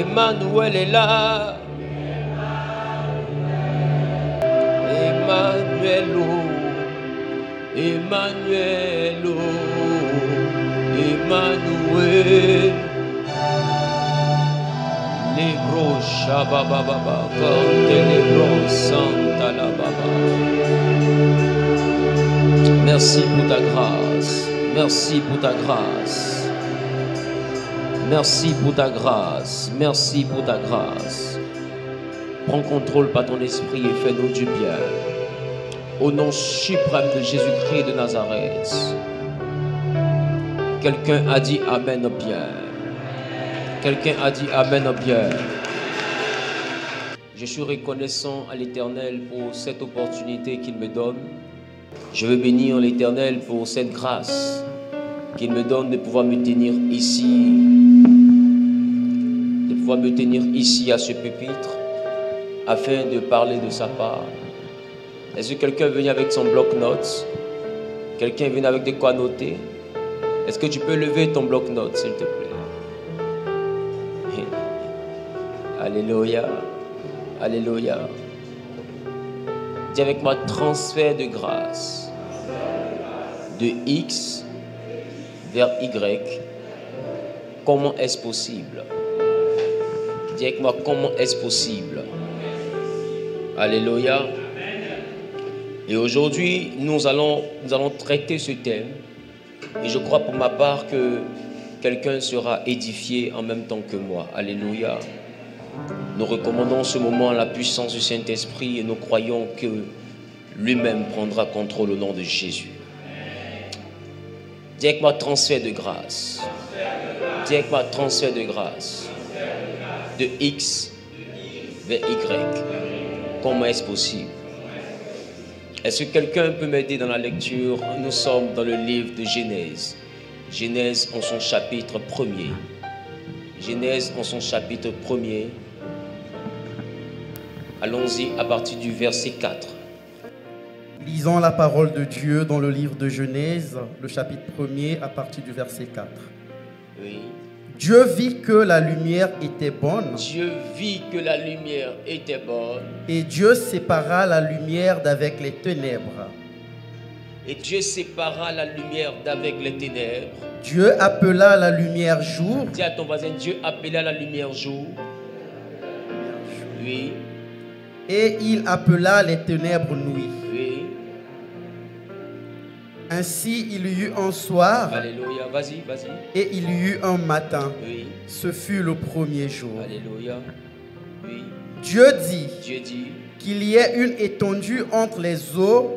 Emmanuel est là. Emmanuel, Emmanuel, Emmanuel. Lebro Shabababa, Kante Lebro Santa la Baba. Merci pour ta grâce. Merci pour ta grâce. Merci pour ta grâce. Merci pour ta grâce. Prends contrôle par ton esprit et fais-nous du bien. Au nom suprême de Jésus-Christ de Nazareth. Quelqu'un a dit Amen bien. Quelqu'un a dit Amen bien. Je suis reconnaissant à l'Éternel pour cette opportunité qu'il me donne. Je veux bénir l'Éternel pour cette grâce qu'il me donne de pouvoir me tenir ici. De pouvoir me tenir ici à ce pupitre afin de parler de sa part. Est-ce que quelqu'un est venu avec son bloc-notes? Quelqu'un est venu avec des quoi noter? Est-ce que tu peux lever ton bloc-notes, s'il te plaît? Alléluia. Alléluia. Dis avec moi, transfert de grâce. De X vers Y. Comment est-ce possible? Dis avec moi, comment est-ce possible? Alléluia. Et aujourd'hui, nous allons traiter ce thème. Et je crois pour ma part que quelqu'un sera édifié en même temps que moi. Alléluia. Nous recommandons ce moment à la puissance du Saint-Esprit et nous croyons que lui-même prendra contrôle au nom de Jésus. Dis avec moi, transfert de grâce. Dis avec moi, transfert de grâce. De X vers Y. Comment est-ce possible? Est-ce que quelqu'un peut m'aider dans la lecture? Nous sommes dans le livre de Genèse. Genèse en son chapitre 1er. Genèse en son chapitre 1er. Allons-y à partir du verset 4. Lisons la parole de Dieu dans le livre de Genèse, le chapitre 1er, à partir du verset 4. Oui. Dieu vit que la lumière était bonne. Dieu vit que la lumière était bonne. Et Dieu sépara la lumière d'avec les ténèbres. Et Dieu sépara la lumière d'avec les ténèbres. Dieu appela la lumière jour. Dis à ton voisin, Dieu appela la lumière jour. Oui. Et il appela les ténèbres nuit. Oui. Ainsi il y eut un soir. Alléluia. Vas-y, vas-y. Et il y eut un matin. Oui. Ce fut le premier jour. Alléluia. Oui. Dieu dit Dieu dit qu'il y ait une étendue entre les eaux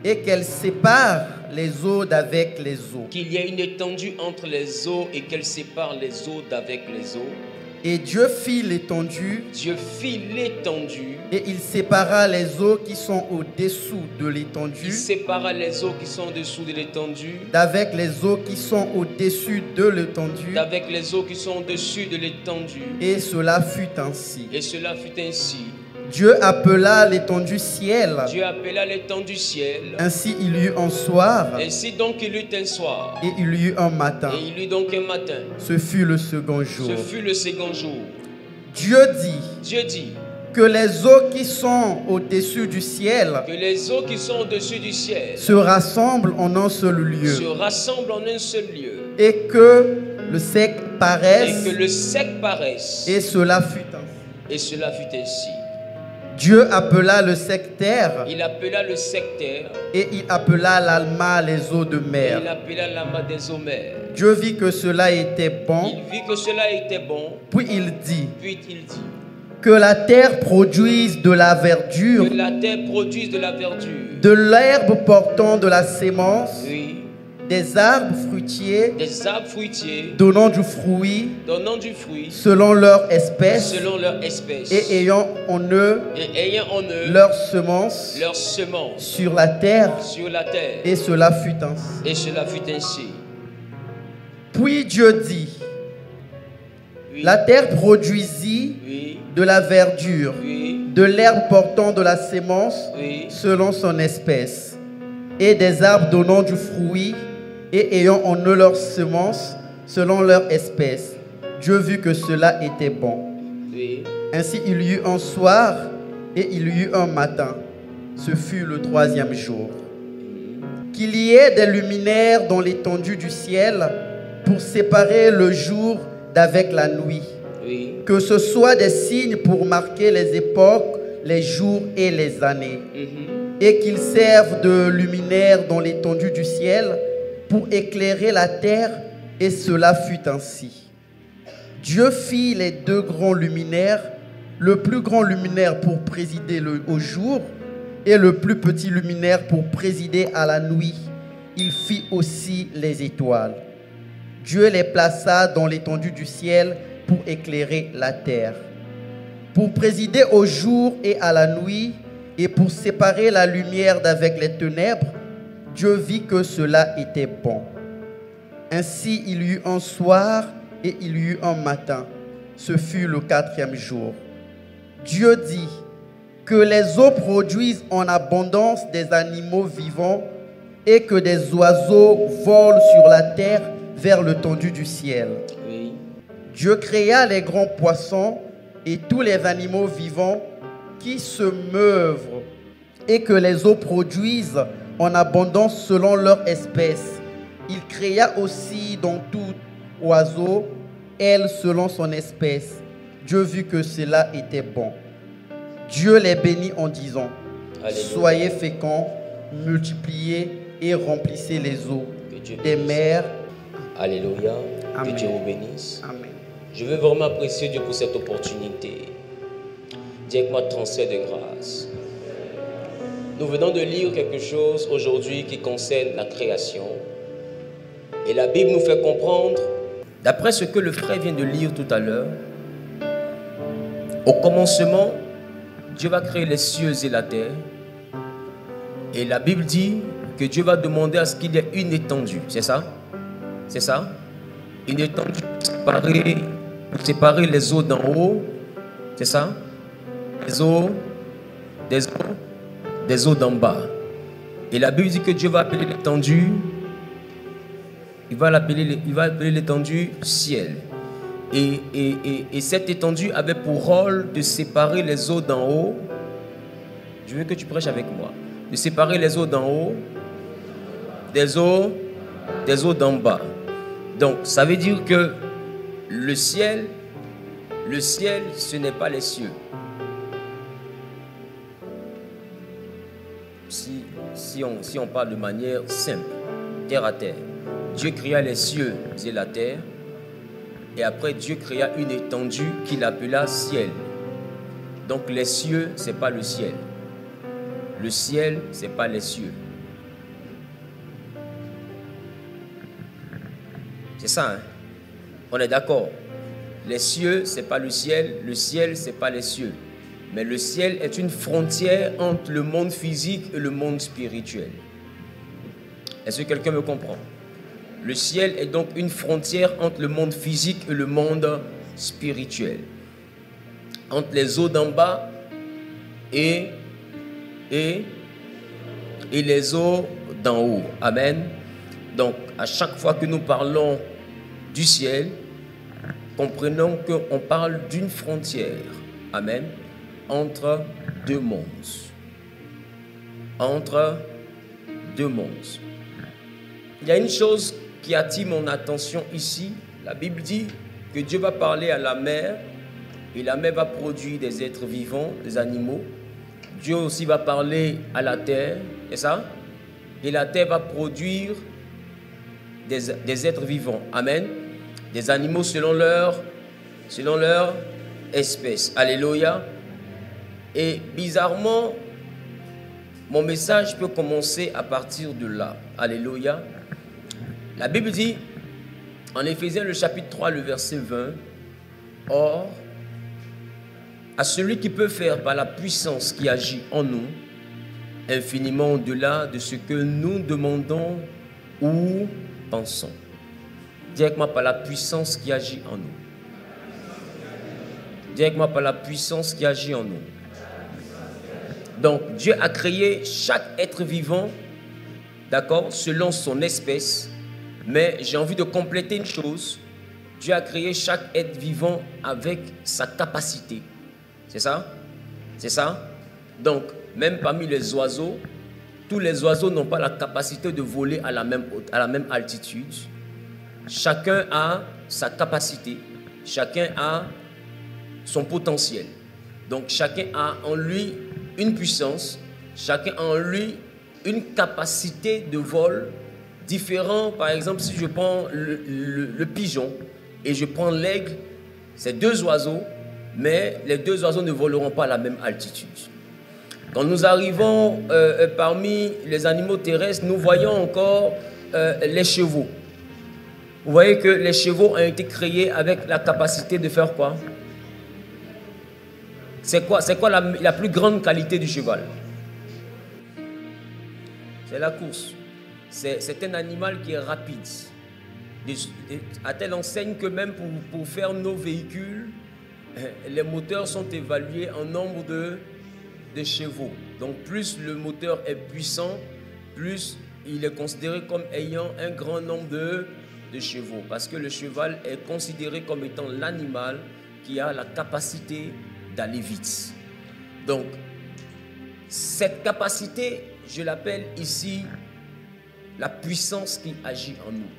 et qu'elle sépare les eaux d'avec les eaux. qu'il y ait une étendue entre les eaux et qu'elle sépare les eaux d'avec les eaux. Et Dieu fit l'étendue. Dieu fit l'étendue. Et il sépara les eaux qui sont au-dessous de l'étendue. Il sépara les eaux qui sont en dessous de l'étendue. D'avec les eaux qui sont au-dessus de l'étendue. D'avec les eaux qui sont au-dessus de l'étendue. Et cela fut ainsi. Et cela fut ainsi. Dieu appela l'étendue ciel. Dieu appela l'étendue ciel. Ainsi il y eut un soir. Ainsi donc il eut un soir. Et il y eut un matin. Et il eut donc un matin. Ce fut le second jour. Ce fut le second jour. Dieu dit que les eaux qui sont au-dessus du ciel que les eaux qui sont au-dessus du ciel se rassemblent en un seul lieu. se rassemblent en un seul lieu. Et que le sec paraisse. Et que le sec paraisse. Et cela fut ainsi. Et cela fut ainsi. Dieu appela le sec terre. Il appela le sec terre. Et il appela l'alma les eaux de Et mer. il appela l'amas des eaux mers. Dieu vit que cela était bon. Il vit que cela était bon. Puis il dit Puis il dit que la terre produise de la verdure, que la terre produise de la verdure. de l'herbe portant de la sémence, Oui. des arbres fruitiers Des arbres fruitiers donnant du fruit donnant du fruit selon leur espèce selon leur espèce. et ayant en eux Et ayant en eux leur semence leur semence sur la terre. sur la terre. Et cela fut ainsi. Et cela fut ainsi. Puis Dieu dit, Oui. la terre produisit Oui. de la verdure, Oui. de l'herbe portant de la sémence Oui. selon son espèce, et des arbres donnant du fruit et ayant en eux leur semence selon leur espèce. Dieu vit que cela était bon. Oui. Ainsi il y eut un soir et il y eut un matin. Ce fut le 3e jour. Qu'il y ait des luminaires dans l'étendue du ciel pour séparer le jour d'avec la nuit. Oui. Que ce soit des signes pour marquer les époques, les jours et les années. Et qu'ils servent de luminaires dans l'étendue du ciel pour éclairer la terre, et cela fut ainsi. Dieu fit les 2 grands luminaires, le plus grand luminaire pour présider au jour et le plus petit luminaire pour présider à la nuit. Il fit aussi les étoiles. Dieu les plaça dans l'étendue du ciel pour éclairer la terre. Pour présider au jour et à la nuit, et pour séparer la lumière d'avec les ténèbres, Dieu vit que cela était bon. Ainsi il y eut un soir et il y eut un matin. Ce fut le 4e jour. Dieu dit que les eaux produisent en abondance des animaux vivants et que des oiseaux volent sur la terre vers l'étendue du ciel. Oui. Dieu créa les grands poissons et tous les animaux vivants qui se meuvent et que les eaux produisent en abondance selon leur espèce. Il créa aussi dans tout oiseau, elle selon son espèce. Dieu vit que cela était bon. Dieu les bénit en disant, Alléluia. soyez féconds, multipliez et remplissez les eaux Que Dieu des bénisse. mers. Alléluia. Amen. Que Dieu vous bénisse. Amen. Je veux vraiment apprécier Dieu pour cette opportunité. Dis avec moi, transfert de grâce. Nous venons de lire quelque chose aujourd'hui qui concerne la création. Et la Bible nous fait comprendre, d'après ce que le frère vient de lire tout à l'heure, au commencement, Dieu va créer les cieux et la terre. Et la Bible dit que Dieu va demander à ce qu'il y ait une étendue. C'est ça? C'est ça? Une étendue pour séparer les eaux d'en haut. C'est ça? Des eaux d'en bas. Et la Bible dit que Dieu va appeler l'étendue, il va appeler l'étendue ciel. Et cette étendue avait pour rôle de séparer les eaux d'en haut. Je veux que tu prêches avec moi. De séparer les eaux d'en haut des eaux d'en bas. Donc, ça veut dire que le ciel, ce n'est pas les cieux. Si on parle de manière simple, terre à terre, Dieu créa les cieux et la terre, et après Dieu créa une étendue qu'il appela ciel. Donc les cieux, ce n'est pas le ciel. Le ciel, ce n'est pas les cieux. C'est ça, hein? On est d'accord. Les cieux, ce n'est pas le ciel ce n'est pas les cieux. Mais le ciel est une frontière entre le monde physique et le monde spirituel. Est-ce que quelqu'un me comprend? Le ciel est donc une frontière entre le monde physique et le monde spirituel. Entre les eaux d'en bas et les eaux d'en haut. Amen. Donc, à chaque fois que nous parlons du ciel, comprenons qu'on parle d'une frontière. Amen. Entre deux mondes. Entre deux mondes. Il y a une chose qui attire mon attention ici. La Bible dit que Dieu va parler à la mer et la mer va produire des êtres vivants, des animaux. Dieu aussi va parler à la terre, c'est ça? Et la terre va produire des êtres vivants. Amen. Des animaux selon leur espèce. Alléluia. Et bizarrement, mon message peut commencer à partir de là. Alléluia. La Bible dit, en Éphésiens le chapitre 3, le verset 20, « Or, à celui qui peut faire par la puissance qui agit en nous, infiniment au-delà de ce que nous demandons ou pensons. » Dis avec moi, par la puissance qui agit en nous. Dis avec moi, par la puissance qui agit en nous. Donc, Dieu a créé chaque être vivant, d'accord, selon son espèce. Mais j'ai envie de compléter une chose. Dieu a créé chaque être vivant avec sa capacité. C'est ça? C'est ça? Donc, même parmi les oiseaux, tous les oiseaux n'ont pas la capacité de voler à la même altitude. Chacun a sa capacité. Chacun a son potentiel. Donc, chacun a en lui une puissance. Chacun a en lui une capacité de vol différent. Par exemple, si je prends le pigeon et je prends l'aigle, c'est deux oiseaux, mais les deux oiseaux ne voleront pas à la même altitude. Quand nous arrivons parmi les animaux terrestres, nous voyons encore les chevaux. Vous voyez que les chevaux ont été créés avec la capacité de faire quoi? C'est quoi la plus grande qualité du cheval? C'est la course. C'est un animal qui est rapide. À telle enseigne que même pour faire nos véhicules, les moteurs sont évalués en nombre de chevaux. Donc plus le moteur est puissant, plus il est considéré comme ayant un grand nombre de chevaux. Parce que le cheval est considéré comme étant l'animal qui a la capacité d'aller vite. Donc, cette capacité, je l'appelle ici la puissance qui agit en nous.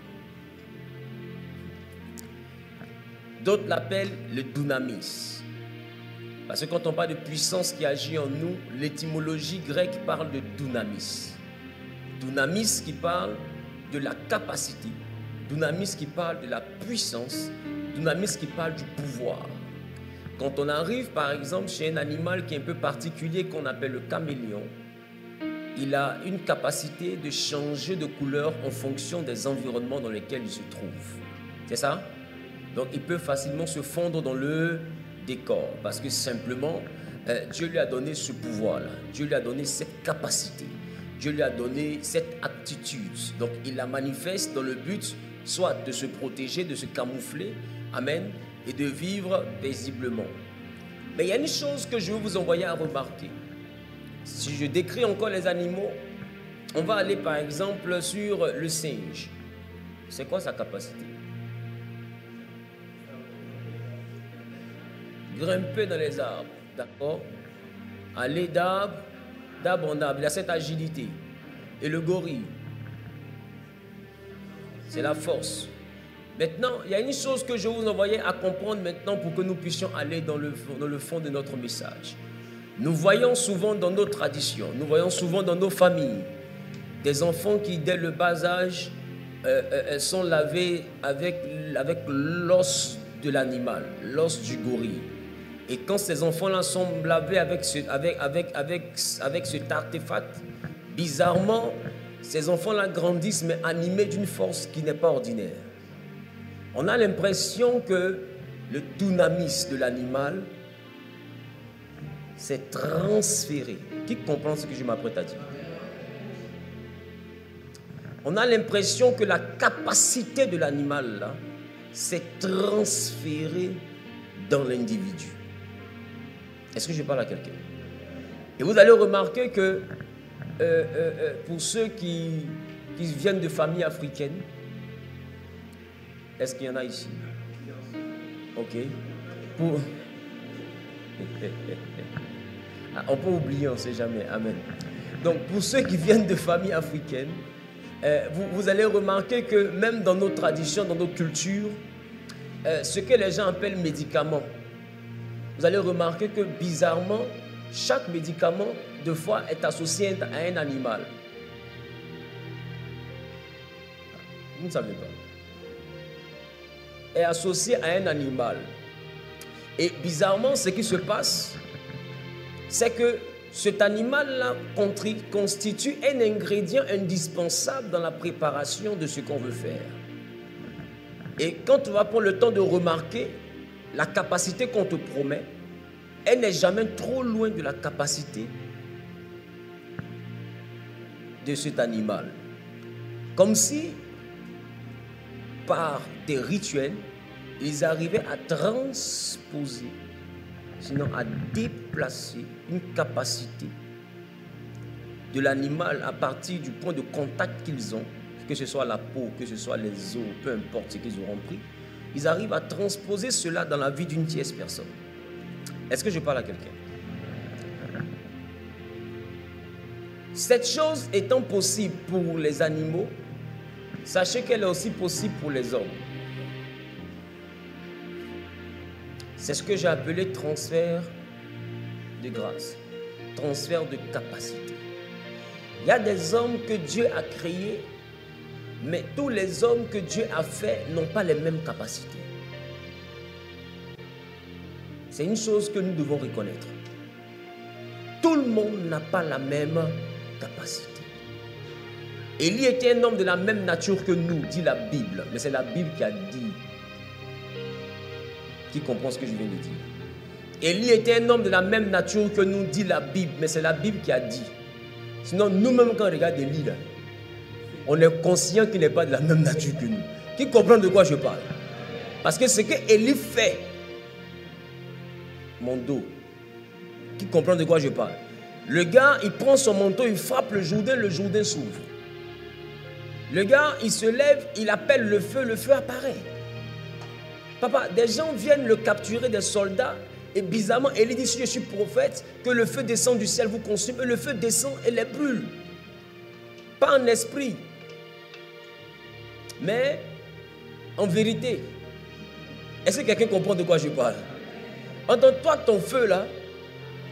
D'autres l'appellent le dunamis. Parce que quand on parle de puissance qui agit en nous, l'étymologie grecque parle de dunamis. Dunamis qui parle de la capacité. Dunamis qui parle de la puissance. Dunamis qui parle du pouvoir. Quand on arrive par exemple chez un animal qui est un peu particulier qu'on appelle le caméléon, il a une capacité de changer de couleur en fonction des environnements dans lesquels il se trouve. C'est ça? Donc il peut facilement se fondre dans le décor parce que simplement Dieu lui a donné ce pouvoir-là. Dieu lui a donné cette capacité. Dieu lui a donné cette aptitude. Donc il la manifeste dans le but soit de se protéger, de se camoufler, amen, et de vivre paisiblement. Mais il y a une chose que je veux vous envoyer à remarquer. Si je décris encore les animaux, on va aller par exemple sur le singe. C'est quoi sa capacité? Grimper dans les arbres, d'accord? Aller d'arbre en arbre, il a cette agilité. Et le gorille, c'est la force. Maintenant, il y a une chose que je vous envoyais à comprendre maintenant pour que nous puissions aller dans le fond de notre message. Nous voyons souvent dans nos traditions, nous voyons souvent dans nos familles, des enfants qui, dès le bas âge, sont lavés avec l'os de l'animal, l'os du gorille. Et quand ces enfants-là sont lavés avec cet artefact, bizarrement, ces enfants-là grandissent, mais animés d'une force qui n'est pas ordinaire. On a l'impression que le dunamis de l'animal s'est transféré. Qui comprend ce que je m'apprête à dire? On a l'impression que la capacité de l'animal là s'est transférée dans l'individu. Est-ce que je parle à quelqu'un? Et vous allez remarquer que pour ceux qui viennent de familles africaines, est-ce qu'il y en a ici? Ok. On peut oublier, on ne sait jamais. Amen. Donc, pour ceux qui viennent de familles africaines, vous allez remarquer que même dans nos traditions, dans nos cultures, ce que les gens appellent médicaments, vous allez remarquer que bizarrement, chaque médicament, de fois, est associé à un animal. Vous ne savez pas. Est associé à un animal. Et bizarrement, ce qui se passe, c'est que cet animal-là constitue un ingrédient indispensable dans la préparation de ce qu'on veut faire. Et quand on va prendre le temps de remarquer la capacité qu'on te promet, elle n'est jamais trop loin de la capacité de cet animal. Comme si, par des rituels, ils arrivaient à transposer, sinon à déplacer une capacité de l'animal à partir du point de contact qu'ils ont, que ce soit la peau, que ce soit les os, peu importe ce qu'ils auront pris, ils arrivent à transposer cela dans la vie d'une tierce personne. Est-ce que je parle à quelqu'un? Cette chose étant possible pour les animaux, sachez qu'elle est aussi possible pour les hommes. C'est ce que j'ai appelé transfert de grâce, transfert de capacité. Il y a des hommes que Dieu a créés, mais tous les hommes que Dieu a fait n'ont pas les mêmes capacités. C'est une chose que nous devons reconnaître. Tout le monde n'a pas la même capacité. Élie était un homme de la même nature que nous, dit la Bible, mais c'est la Bible qui a dit. Qui comprend ce que je viens de dire? Élie était un homme de la même nature que nous, dit la Bible, mais c'est la Bible qui a dit. Sinon, nous-mêmes, quand on regarde Élie, là, on est conscient qu'il n'est pas de la même nature que nous. Qui comprend de quoi je parle? Parce que ce que Élie fait, mon dos, qui comprend de quoi je parle? Le gars, il prend son manteau, il frappe le Jourdain s'ouvre. Le gars, il se lève, il appelle le feu apparaît. Papa, des gens viennent le capturer, des soldats, et bizarrement, Élie dit, si je suis prophète, que le feu descend du ciel, vous consume, et le feu descend et les brûle. Pas en esprit, mais en vérité. Est-ce que quelqu'un comprend de quoi je parle? Entends-toi, ton feu là,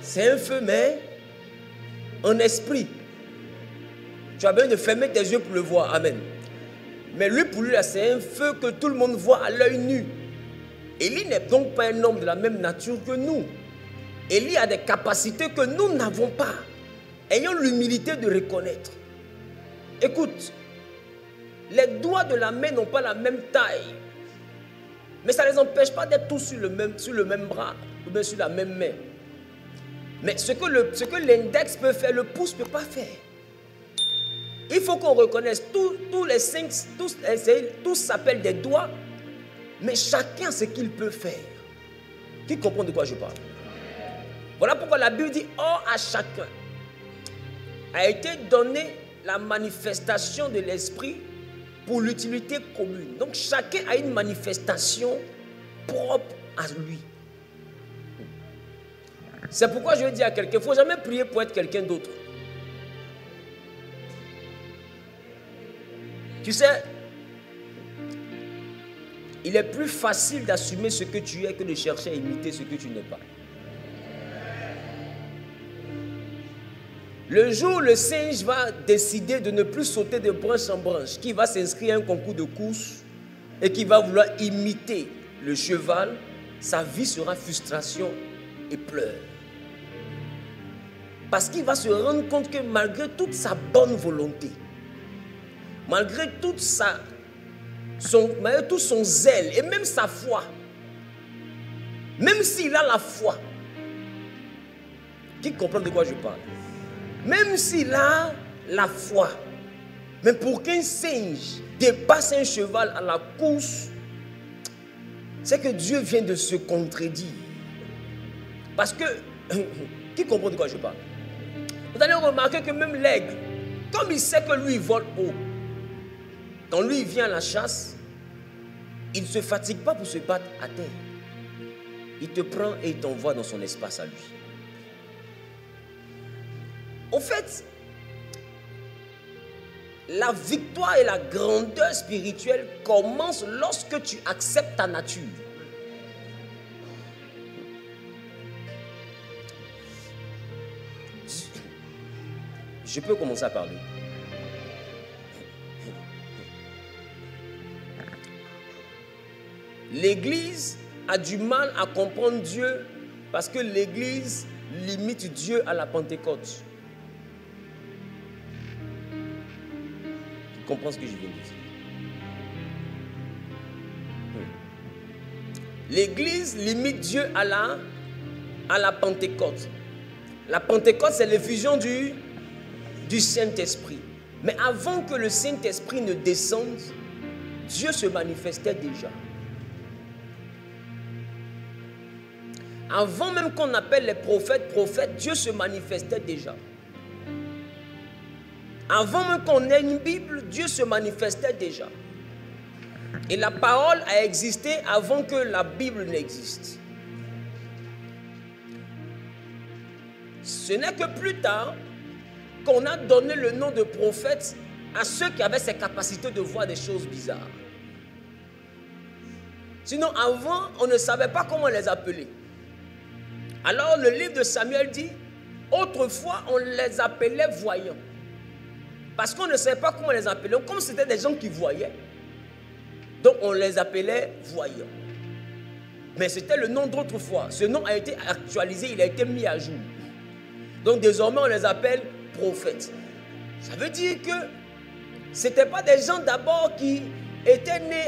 c'est un feu, mais en esprit. Tu as besoin de fermer tes yeux pour le voir. Amen. Mais lui, pour lui, là, c'est un feu que tout le monde voit à l'œil nu. Élie n'est donc pas un homme de la même nature que nous. Élie a des capacités que nous n'avons pas. Ayons l'humilité de reconnaître. Écoute, les doigts de la main n'ont pas la même taille. Mais ça ne les empêche pas d'être tous sur le même bras ou bien sur la même main. Mais ce que l'index peut faire, le pouce ne peut pas faire. Il faut qu'on reconnaisse, tous les cinq, tous s'appellent des doigts, mais chacun ce qu'il peut faire. Qui comprend de quoi je parle? Voilà pourquoi la Bible dit, or à chacun a été donnée la manifestation de l'esprit pour l'utilité commune. Donc chacun a une manifestation propre à lui. C'est pourquoi je veux dire à quelqu'un, il ne faut jamais prier pour être quelqu'un d'autre. Tu sais, il est plus facile d'assumer ce que tu es que de chercher à imiter ce que tu n'es pas. Le jour où le singe va décider de ne plus sauter de branche en branche, qui va s'inscrire à un concours de course et qui va vouloir imiter le cheval, sa vie sera frustration et pleurs. Parce qu'il va se rendre compte que malgré toute sa bonne volonté, malgré tout son zèle et même sa foi, même s'il a la foi, qui comprend de quoi je parle? Même s'il a la foi, mais pour qu'un singe dépasse un cheval à la course, c'est que Dieu vient de se contredire. Parce que, qui comprend de quoi je parle? Vous allez remarquer que même l'aigle, comme il sait que lui il vole haut, quand lui il vient à la chasse, il ne se fatigue pas pour se battre à terre. Il te prend et il t'envoie dans son espace à lui. Au fait, la victoire et la grandeur spirituelle commencent lorsque tu acceptes ta nature. Je peux commencer à parler. L'Église a du mal à comprendre Dieu parce que l'Église limite Dieu à la Pentecôte. Tu comprends ce que je viens de dire? L'Église limite Dieu à la Pentecôte. La Pentecôte, c'est l'effusion du Saint-Esprit. Mais avant que le Saint-Esprit ne descende, Dieu se manifestait déjà. Avant même qu'on appelle les prophètes, Dieu se manifestait déjà. Avant même qu'on ait une Bible, Dieu se manifestait déjà. Et la parole a existé avant que la Bible n'existe. Ce n'est que plus tard qu'on a donné le nom de prophète à ceux qui avaient ces capacités de voir des choses bizarres. Sinon, avant, on ne savait pas comment les appeler. Alors, le livre de Samuel dit, autrefois, on les appelait voyants. Parce qu'on ne savait pas comment les appeler. Comme c'était des gens qui voyaient, donc on les appelait voyants. Mais c'était le nom d'autrefois. Ce nom a été actualisé, il a été mis à jour. Donc désormais, on les appelle prophètes. Ça veut dire que ce n'étaient pas des gens d'abord qui étaient nés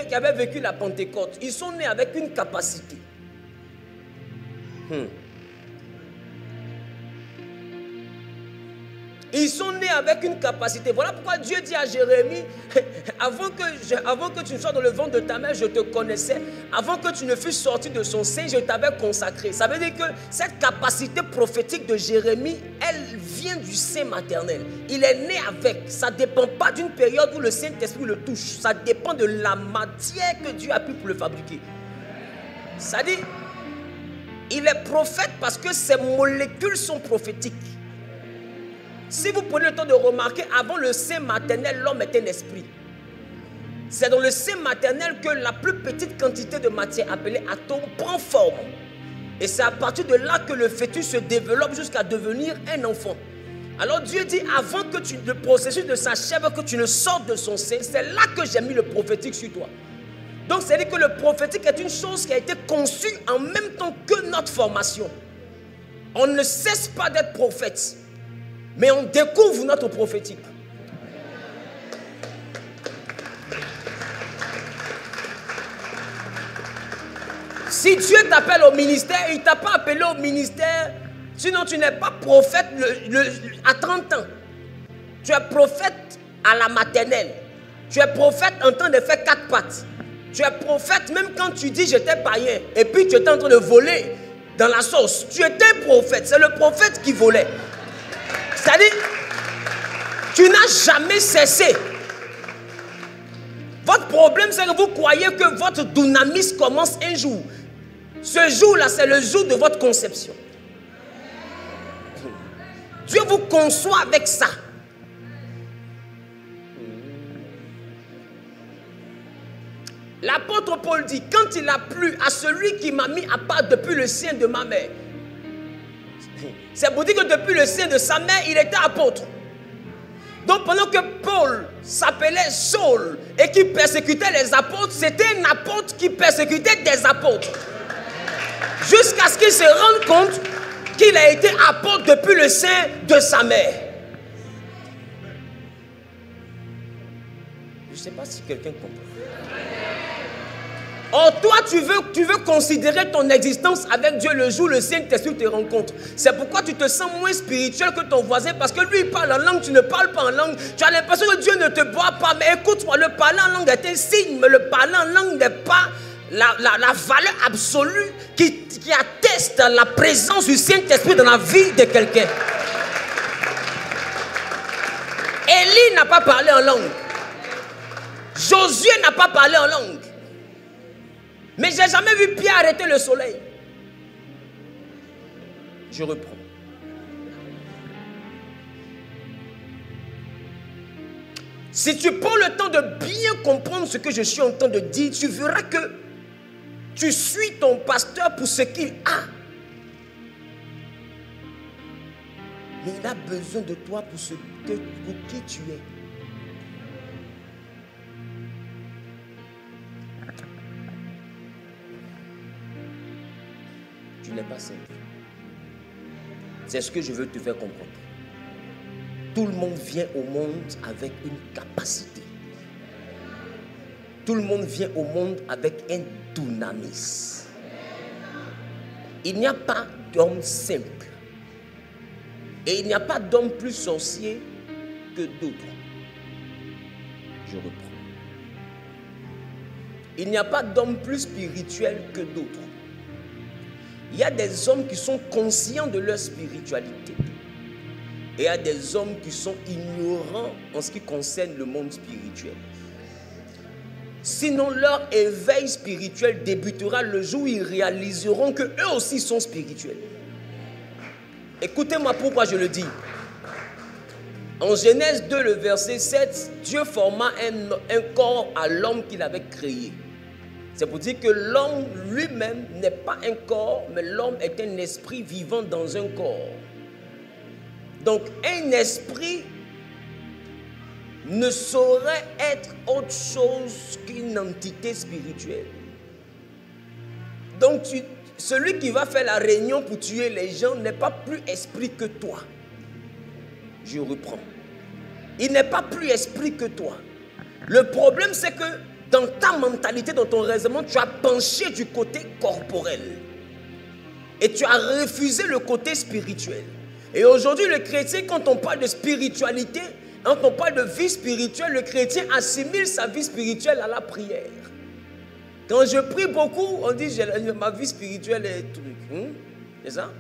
qui avaient vécu la Pentecôte. Ils sont nés avec une capacité. Ils sont nés avec une capacité. Voilà pourquoi Dieu dit à Jérémie, avant que tu ne sois dans le ventre de ta mère, je te connaissais. Avant que tu ne fusses sorti de son sein, je t'avais consacré. Ça veut dire que cette capacité prophétique de Jérémie, elle vient du sein maternel. Il est né avec. Ça ne dépend pas d'une période où le Saint-Esprit le touche. Ça dépend de la matière que Dieu a pu pour le fabriquer. Ça dit, il est prophète parce que ses molécules sont prophétiques. Si vous prenez le temps de remarquer, avant le sein maternel, l'homme est un esprit. C'est dans le sein maternel que la plus petite quantité de matière appelée atome prend forme. Et c'est à partir de là que le fœtus se développe jusqu'à devenir un enfant. Alors Dieu dit, avant que le processus de sa chèvre, que tu ne sortes de son sein, c'est là que j'ai mis le prophétique sur toi. Donc c'est-à-dire que le prophétique est une chose qui a été conçue en même temps que notre formation. On ne cesse pas d'être prophète. Mais on découvre notre prophétique. Si Dieu t'appelle au ministère, il ne t'a pas appelé au ministère. Sinon, tu n'es pas prophète à 30 ans. Tu es prophète à la maternelle. Tu es prophète en train de faire 4 pattes. Tu es prophète même quand tu dis j'étais païen. Et puis tu étais en train de voler dans la sauce. Tu étais prophète. C'est le prophète qui volait. C'est-à-dire, tu n'as jamais cessé. Votre problème, c'est que vous croyez que votre dunamis commence un jour. Ce jour-là, c'est le jour de votre conception. Dieu vous conçoit avec ça. L'apôtre Paul dit, quand il a plu à celui qui m'a mis à part depuis le sein de ma mère. C'est pour dire que depuis le sein de sa mère, il était apôtre. Donc pendant que Paul s'appelait Saul et qui persécutait les apôtres, c'était un apôtre qui persécutait des apôtres. Jusqu'à ce qu'il se rende compte qu'il a été apôtre depuis le sein de sa mère. Je ne sais pas si quelqu'un comprend. Or, toi, tu veux considérer ton existence avec Dieu le jour où le Saint-Esprit te rencontre. C'est pourquoi tu te sens moins spirituel que ton voisin, parce que lui, il parle en langue, tu ne parles pas en langue. Tu as l'impression que Dieu ne te voit pas. Mais écoute-moi, le parler en langue est un signe, mais le parler en langue n'est pas la valeur absolue qui atteste la présence du Saint-Esprit dans la vie de quelqu'un. Élie n'a pas parlé en langue. Josué n'a pas parlé en langue. Mais je n'ai jamais vu Pierre arrêter le soleil. Je reprends. Si tu prends le temps de bien comprendre ce que je suis en train de dire, tu verras que tu suis ton pasteur pour ce qu'il a. Mais il a besoin de toi pour qui tu es. Tu n'es pas simple. C'est ce que je veux te faire comprendre. Tout le monde vient au monde avec une capacité. Tout le monde vient au monde avec un dunamis. Il n'y a pas d'homme simple. Et il n'y a pas d'homme plus sorcier que d'autres. Je reprends. Il n'y a pas d'homme plus spirituel que d'autres. Il y a des hommes qui sont conscients de leur spiritualité. Et il y a des hommes qui sont ignorants en ce qui concerne le monde spirituel. Sinon, leur éveil spirituel débutera le jour où ils réaliseront qu'eux aussi sont spirituels. Écoutez-moi pourquoi je le dis. En Genèse 2, le verset 7, Dieu forma un corps à l'homme qu'il avait créé. C'est pour dire que l'homme lui-même n'est pas un corps, mais l'homme est un esprit vivant dans un corps. Donc, un esprit ne saurait être autre chose qu'une entité spirituelle. Donc, celui qui va faire la réunion pour tuer les gens n'est pas plus esprit que toi. Je reprends. Il n'est pas plus esprit que toi. Le problème, c'est que dans ta mentalité, dans ton raisonnement, tu as penché du côté corporel. Et tu as refusé le côté spirituel. Et aujourd'hui, le chrétien, quand on parle de spiritualité, quand on parle de vie spirituelle, le chrétien assimile sa vie spirituelle à la prière. Quand je prie beaucoup, on dit ma vie spirituelle est truc. C'est ça?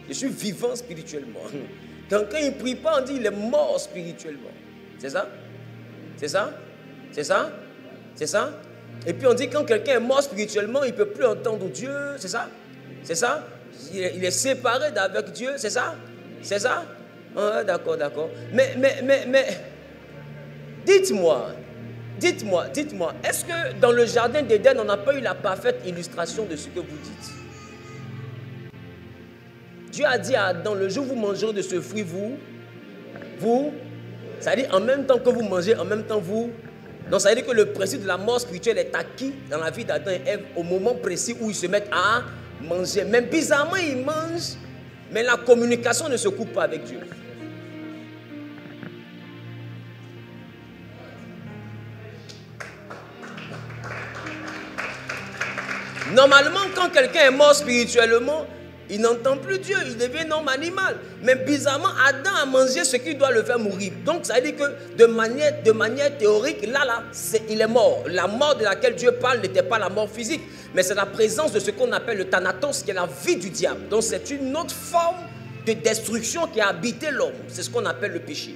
Je suis vivant spirituellement. Quand il ne prie pas, on dit il est mort spirituellement. C'est ça? C'est ça? C'est ça? C'est ça? Et puis on dit quand quelqu'un est mort spirituellement, il ne peut plus entendre Dieu. C'est ça? C'est ça? Il est séparé d'avec Dieu. C'est ça? C'est ça? Ah, d'accord, d'accord. Mais, dites-moi, est-ce que dans le jardin d'Éden, on n'a pas eu la parfaite illustration de ce que vous dites? Dieu a dit à Adam, le jour où vous mangerez de ce fruit, ça veut dire en même temps que vous mangez, en même temps vous. Donc ça veut dire que le principe de la mort spirituelle est acquis dans la vie d'Adam et Ève au moment précis où ils se mettent à manger. Même bizarrement, ils mangent, mais la communication ne se coupe pas avec Dieu. Normalement, quand quelqu'un est mort spirituellement, il n'entend plus Dieu, il devient un homme animal. Mais bizarrement, Adam a mangé ce qui doit le faire mourir. Donc ça veut dire que de manière théorique, là, il est mort. La mort de laquelle Dieu parle n'était pas la mort physique, mais c'est la présence de ce qu'on appelle le thanatos, qui est la vie du diable. Donc c'est une autre forme de destruction qui a habité l'homme. C'est ce qu'on appelle le péché.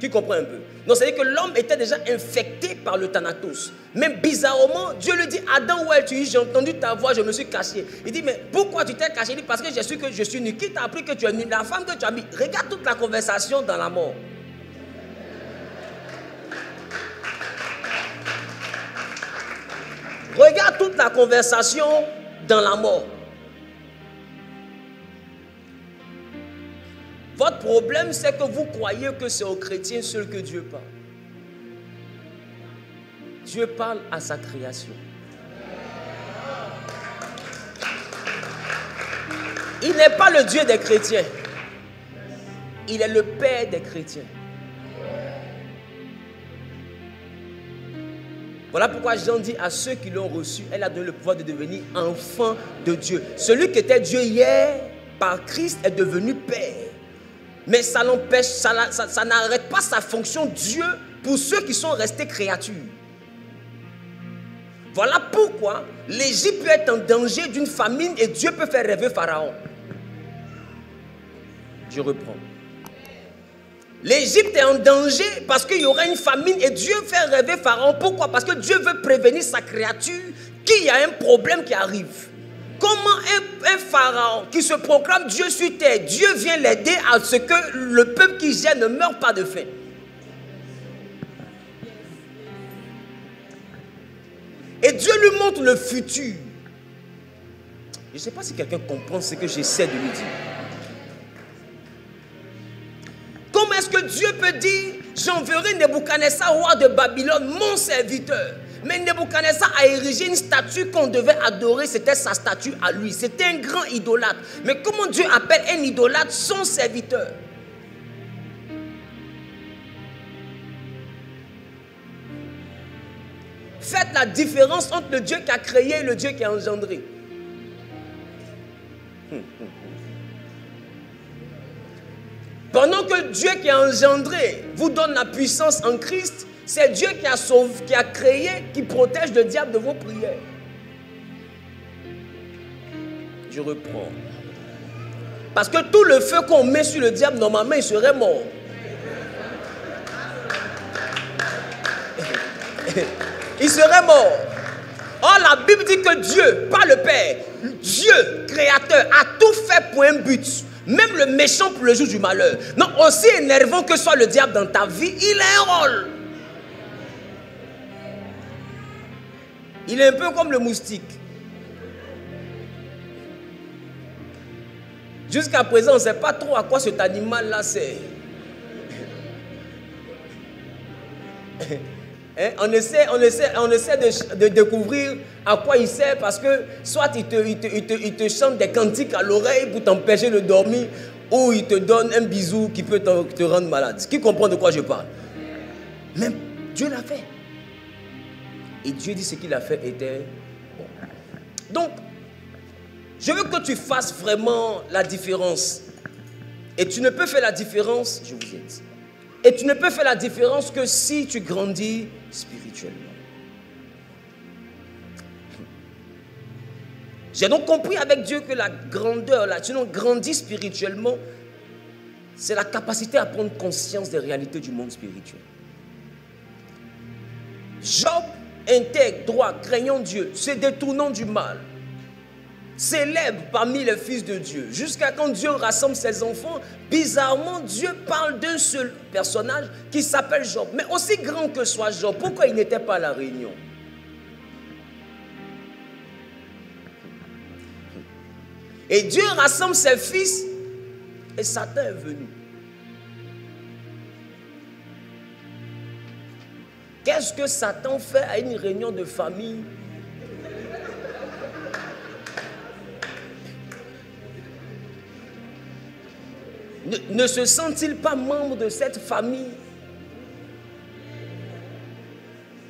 Tu comprends un peu? Donc c'est-à-dire que l'homme était déjà infecté par le thanatos. Même bizarrement, Dieu lui dit, Adam, où es-tu? J'ai entendu ta voix, je me suis caché. Il dit, mais pourquoi tu t'es caché? Il dit, parce que j'ai su que je suis nu. Qui t'a appris que tu es nu? La femme que tu as mis. Regarde toute la conversation dans la mort. Regarde toute la conversation dans la mort. Votre problème, c'est que vous croyez que c'est aux chrétiens seuls que Dieu parle. Dieu parle à sa création. Il n'est pas le Dieu des chrétiens. Il est le Père des chrétiens. Voilà pourquoi Jean dit à ceux qui l'ont reçu, elle a donné le pouvoir de devenir enfant de Dieu. Celui qui était Dieu hier, par Christ, est devenu Père. Mais ça n'empêche, ça n'arrête pas sa fonction Dieu pour ceux qui sont restés créatures. Voilà pourquoi l'Égypte peut être en danger d'une famine et Dieu peut faire rêver Pharaon. Je reprends. L'Égypte est en danger parce qu'il y aura une famine et Dieu fait rêver Pharaon. Pourquoi? Parce que Dieu veut prévenir sa créature qu'il y a un problème qui arrive. Comment un pharaon qui se proclame Dieu sur terre, Dieu vient l'aider à ce que le peuple qui gère ne meure pas de faim? Et Dieu lui montre le futur. Je ne sais pas si quelqu'un comprend ce que j'essaie de lui dire. Comment est-ce que Dieu peut dire, j'enverrai Nebuchadnezzar, roi de Babylone, mon serviteur? Mais Nebuchadnezzar a érigé une statue qu'on devait adorer, c'était sa statue à lui. C'était un grand idolâtre. Mais comment Dieu appelle un idolâtre son serviteur? Faites la différence entre le Dieu qui a créé et le Dieu qui a engendré. Pendant que Dieu qui a engendré vous donne la puissance en Christ, c'est Dieu qui a sauvé, qui a créé, qui protège le diable de vos prières. Je reprends. Parce que tout le feu qu'on met sur le diable, normalement, il serait mort. il serait mort. Or, la Bible dit que Dieu, pas le Père, Dieu, créateur, a tout fait pour un but. Même le méchant pour le jour du malheur. Non, aussi énervant que soit le diable dans ta vie, il a un rôle. Il est un peu comme le moustique. Jusqu'à présent, on ne sait pas trop à quoi cet animal-là sert. On essaie de découvrir à quoi il sert parce que soit il te chante des cantiques à l'oreille pour t'empêcher de dormir ou il te donne un bisou qui peut te rendre malade. Qui comprend de quoi je parle? Même Dieu l'a fait. Et Dieu dit ce qu'il a fait était bon. Donc, je veux que tu fasses vraiment la différence. Et tu ne peux faire la différence, je vous ai dit. Et tu ne peux faire la différence que si tu grandis spirituellement. J'ai donc compris avec Dieu que la grandeur, là, si on grandit spirituellement, c'est la capacité à prendre conscience des réalités du monde spirituel. Job, intègre, droit, craignant Dieu, se détournant du mal, célèbre parmi les fils de Dieu, jusqu'à quand Dieu rassemble ses enfants. Bizarrement, Dieu parle d'un seul personnage qui s'appelle Job. Mais aussi grand que soit Job, pourquoi il n'était pas à la réunion? Et Dieu rassemble ses fils et Satan est venu. Qu'est-ce que Satan fait à une réunion de famille? Ne se sent-il pas membre de cette famille?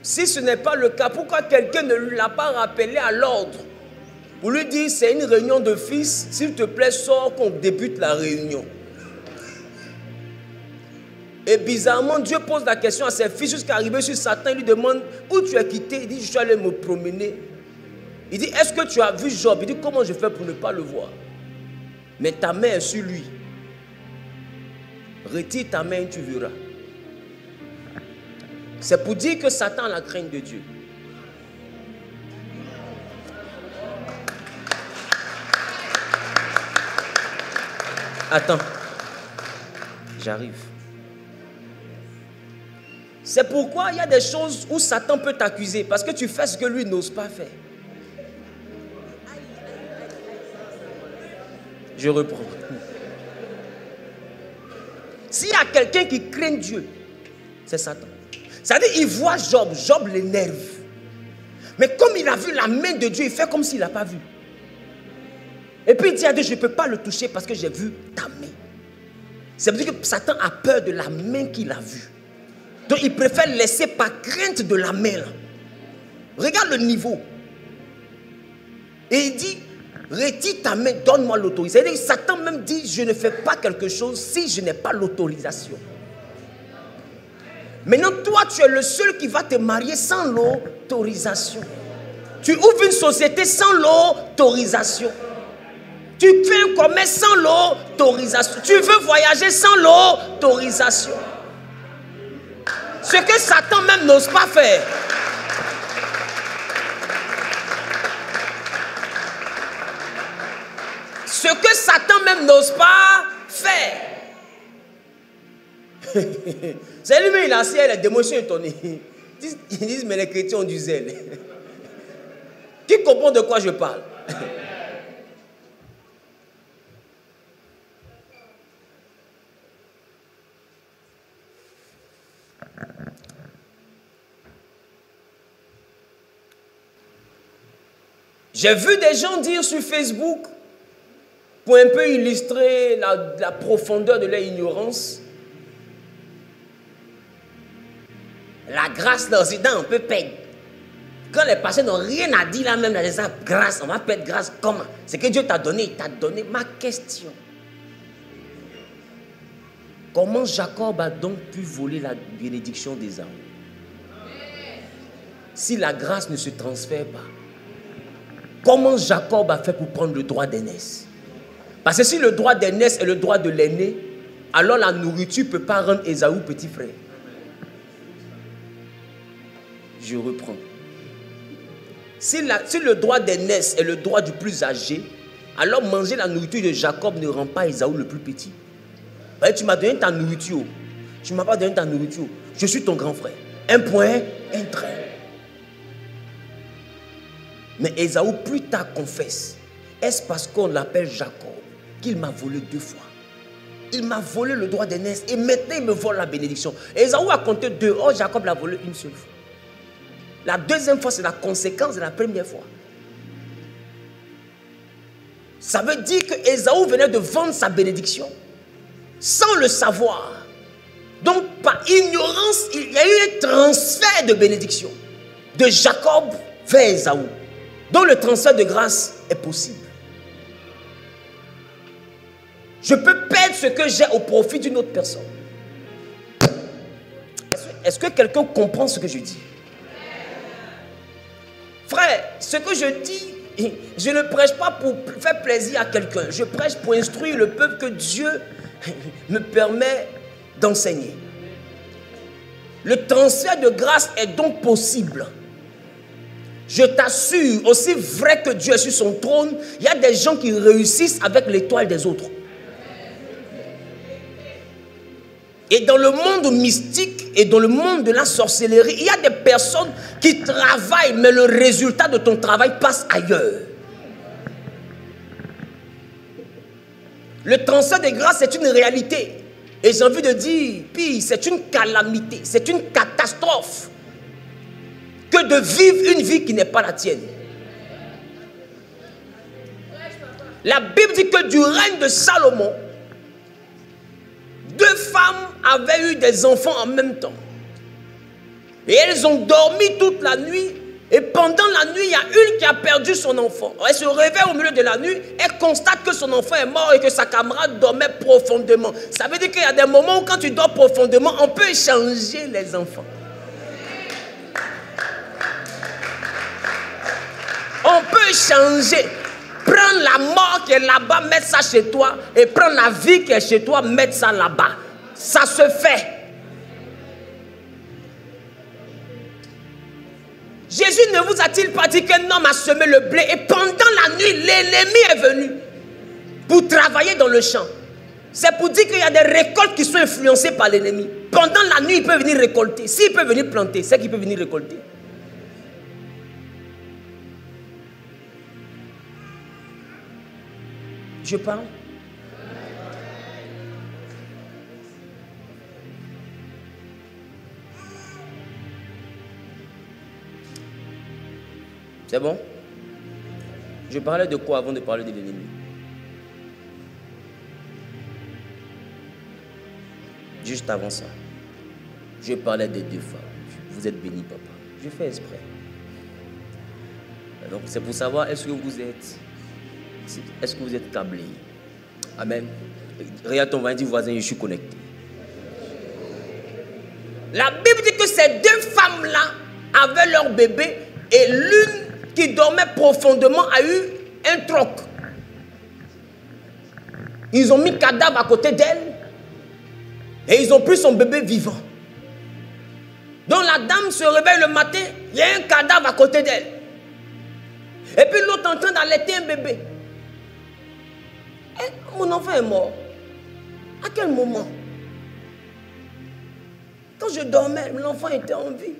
Si ce n'est pas le cas, pourquoi quelqu'un ne l'a pas rappelé à l'ordre pour lui dire c'est une réunion de fils, s'il te plaît sors qu'on débute la réunion? Et bizarrement, Dieu pose la question à ses fils jusqu'à arriver sur Satan. Il lui demande où tu es quitté. Il dit je suis allé me promener. Il dit est-ce que tu as vu Job? Il dit comment je fais pour ne pas le voir? Mais ta main est sur lui. Retire ta main, tu verras. C'est pour dire que Satan a la crainte de Dieu. Attends, j'arrive. C'est pourquoi il y a des choses où Satan peut t'accuser parce que tu fais ce que lui n'ose pas faire. Je reprends. S'il y a quelqu'un qui craint Dieu, c'est Satan. C'est-à-dire qu'il voit Job, Job l'énerve. Mais comme il a vu la main de Dieu, il fait comme s'il n'a pas vu. Et puis il dit à Dieu, je ne peux pas le toucher parce que j'ai vu ta main. Ça veut dire que Satan a peur de la main qu'il a vue. Donc il préfère laisser par crainte de la main. Là. Regarde le niveau. Et il dit, retire ta main, donne-moi l'autorisation. C'est-à-dire que Satan même dit, je ne fais pas quelque chose si je n'ai pas l'autorisation. Maintenant, toi, tu es le seul qui va te marier sans l'autorisation. Tu ouvres une société sans l'autorisation. Tu fais un commerce sans l'autorisation. Tu veux voyager sans l'autorisation. Ce que Satan même n'ose pas faire. Ce que Satan même n'ose pas faire. C'est lui-même, il a assis, les démons sont étonnés. Ils disent, mais les chrétiens ont du zèle. Qui comprend de quoi je parle? J'ai vu des gens dire sur Facebook, pour un peu illustrer la profondeur de leur ignorance, la grâce dans les dents, on peut perdre. Quand les patients n'ont rien à dire là même, dans les grâce, on va perdre grâce comment? C'est que Dieu t'a donné, il t'a donné. Ma question. Comment Jacob a donc pu voler la bénédiction d'Ésaü? Si la grâce ne se transfère pas, comment Jacob a fait pour prendre le droit d'aînesse? Parce que si le droit d'aînesse est le droit de l'aîné, alors la nourriture ne peut pas rendre Ésaü petit frère. Je reprends. Si le droit d'aînesse est le droit du plus âgé, alors manger la nourriture de Jacob ne rend pas Ésaü le plus petit. Tu m'as donné ta nourriture. Tu ne m'as pas donné ta nourriture. Je suis ton grand frère. Un point, un trait. Mais Ésaü plus tard confesse. Est-ce parce qu'on l'appelle Jacob qu'il m'a volé 2 fois? Il m'a volé le droit d'aînesse et maintenant il me vole la bénédiction. Ésaü a compté 2. Or Jacob l'a volé une seule fois. La deuxième fois, c'est la conséquence de la première fois. Ça veut dire que Ésaü venait de vendre sa bénédiction sans le savoir. Donc, par ignorance, il y a eu un transfert de bénédiction de Jacob vers Ésaü. Donc, le transfert de grâce est possible. Je peux perdre ce que j'ai au profit d'une autre personne. Est-ce que quelqu'un comprend ce que je dis? Frère, ce que je dis, je ne prêche pas pour faire plaisir à quelqu'un. Je prêche pour instruire le peuple que Dieu me permet d'enseigner. Le transfert de grâce est donc possible. Je t'assure, aussi vrai que Dieu est sur son trône, il y a des gens qui réussissent avec l'étoile des autres. Et dans le monde mystique et dans le monde de la sorcellerie, il y a des personnes qui travaillent, mais le résultat de ton travail passe ailleurs. Le transfert de grâce, c'est une réalité. Et j'ai envie de dire, puis c'est une calamité, c'est une catastrophe que de vivre une vie qui n'est pas la tienne. La Bible dit que du règne de Salomon, 2 femmes avaient eu des enfants en même temps. Et elles ont dormi toute la nuit. Et pendant la nuit, il y a une qui a perdu son enfant. Elle se réveille au milieu de la nuit. Elle constate que son enfant est mort et que sa camarade dormait profondément. Ça veut dire qu'il y a des moments où quand tu dors profondément, on peut échanger les enfants. On peut échanger. Prendre la mort qui est là-bas, mettre ça chez toi. Et prendre la vie qui est chez toi, mettre ça là-bas. Ça se fait. Jésus ne vous a-t-il pas dit qu'un homme a semé le blé et pendant la nuit, l'ennemi est venu pour travailler dans le champ? C'est pour dire qu'il y a des récoltes qui sont influencées par l'ennemi. Pendant la nuit, il peut venir récolter. S'il peut venir planter, c'est qu'il peut venir récolter. Je parle. C'est bon? Je parlais de quoi avant de parler de l'ennemi? Juste avant ça, je parlais des 2 femmes. Vous êtes bénis, papa. Je fais exprès. Donc c'est pour savoir est-ce que vous êtes câblé? Amen. Regarde ton voisin, dis voisin, je suis connecté. La Bible dit que ces 2 femmes-là avaient leur bébé et l'une qui dormait profondément a eu un troc. Ils ont mis cadavre à côté d'elle et ils ont pris son bébé vivant. Donc la dame se réveille le matin, il y a un cadavre à côté d'elle. Et puis l'autre en train d'allaiter un bébé. Et mon enfant est mort. À quel moment? Quand je dormais, l'enfant était en vie.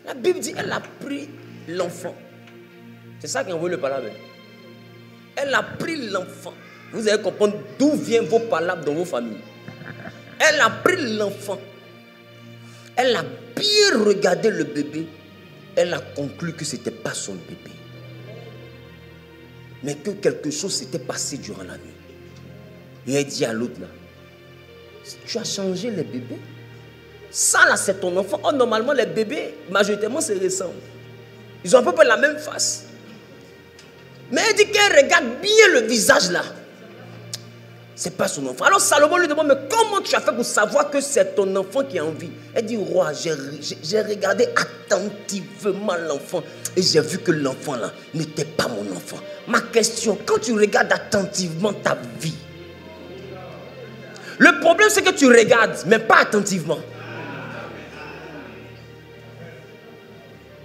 La Bible dit, elle a pris l'enfant. C'est ça qui envoie le palabre. Elle a pris l'enfant. Vous allez comprendre d'où viennent vos palabres dans vos familles. Elle a pris l'enfant. Elle a bien regardé le bébé. Elle a conclu que ce n'était pas son bébé. Mais que quelque chose s'était passé durant la nuit. Et elle dit à l'autre là, tu as changé les bébés? Ça là c'est ton enfant. Oh, normalement les bébés majoritairement se ressemblent. Ils ont à peu près la même face. Mais elle dit qu'elle regarde bien le visage là. C'est pas son enfant. Alors Salomon lui demande, mais comment tu as fait pour savoir que c'est ton enfant qui est en vie? Elle dit, roi, j'ai regardé attentivement l'enfant et j'ai vu que l'enfant là n'était pas mon enfant. Ma question, quand tu regardes attentivement ta vie, le problème c'est que tu regardes, mais pas attentivement.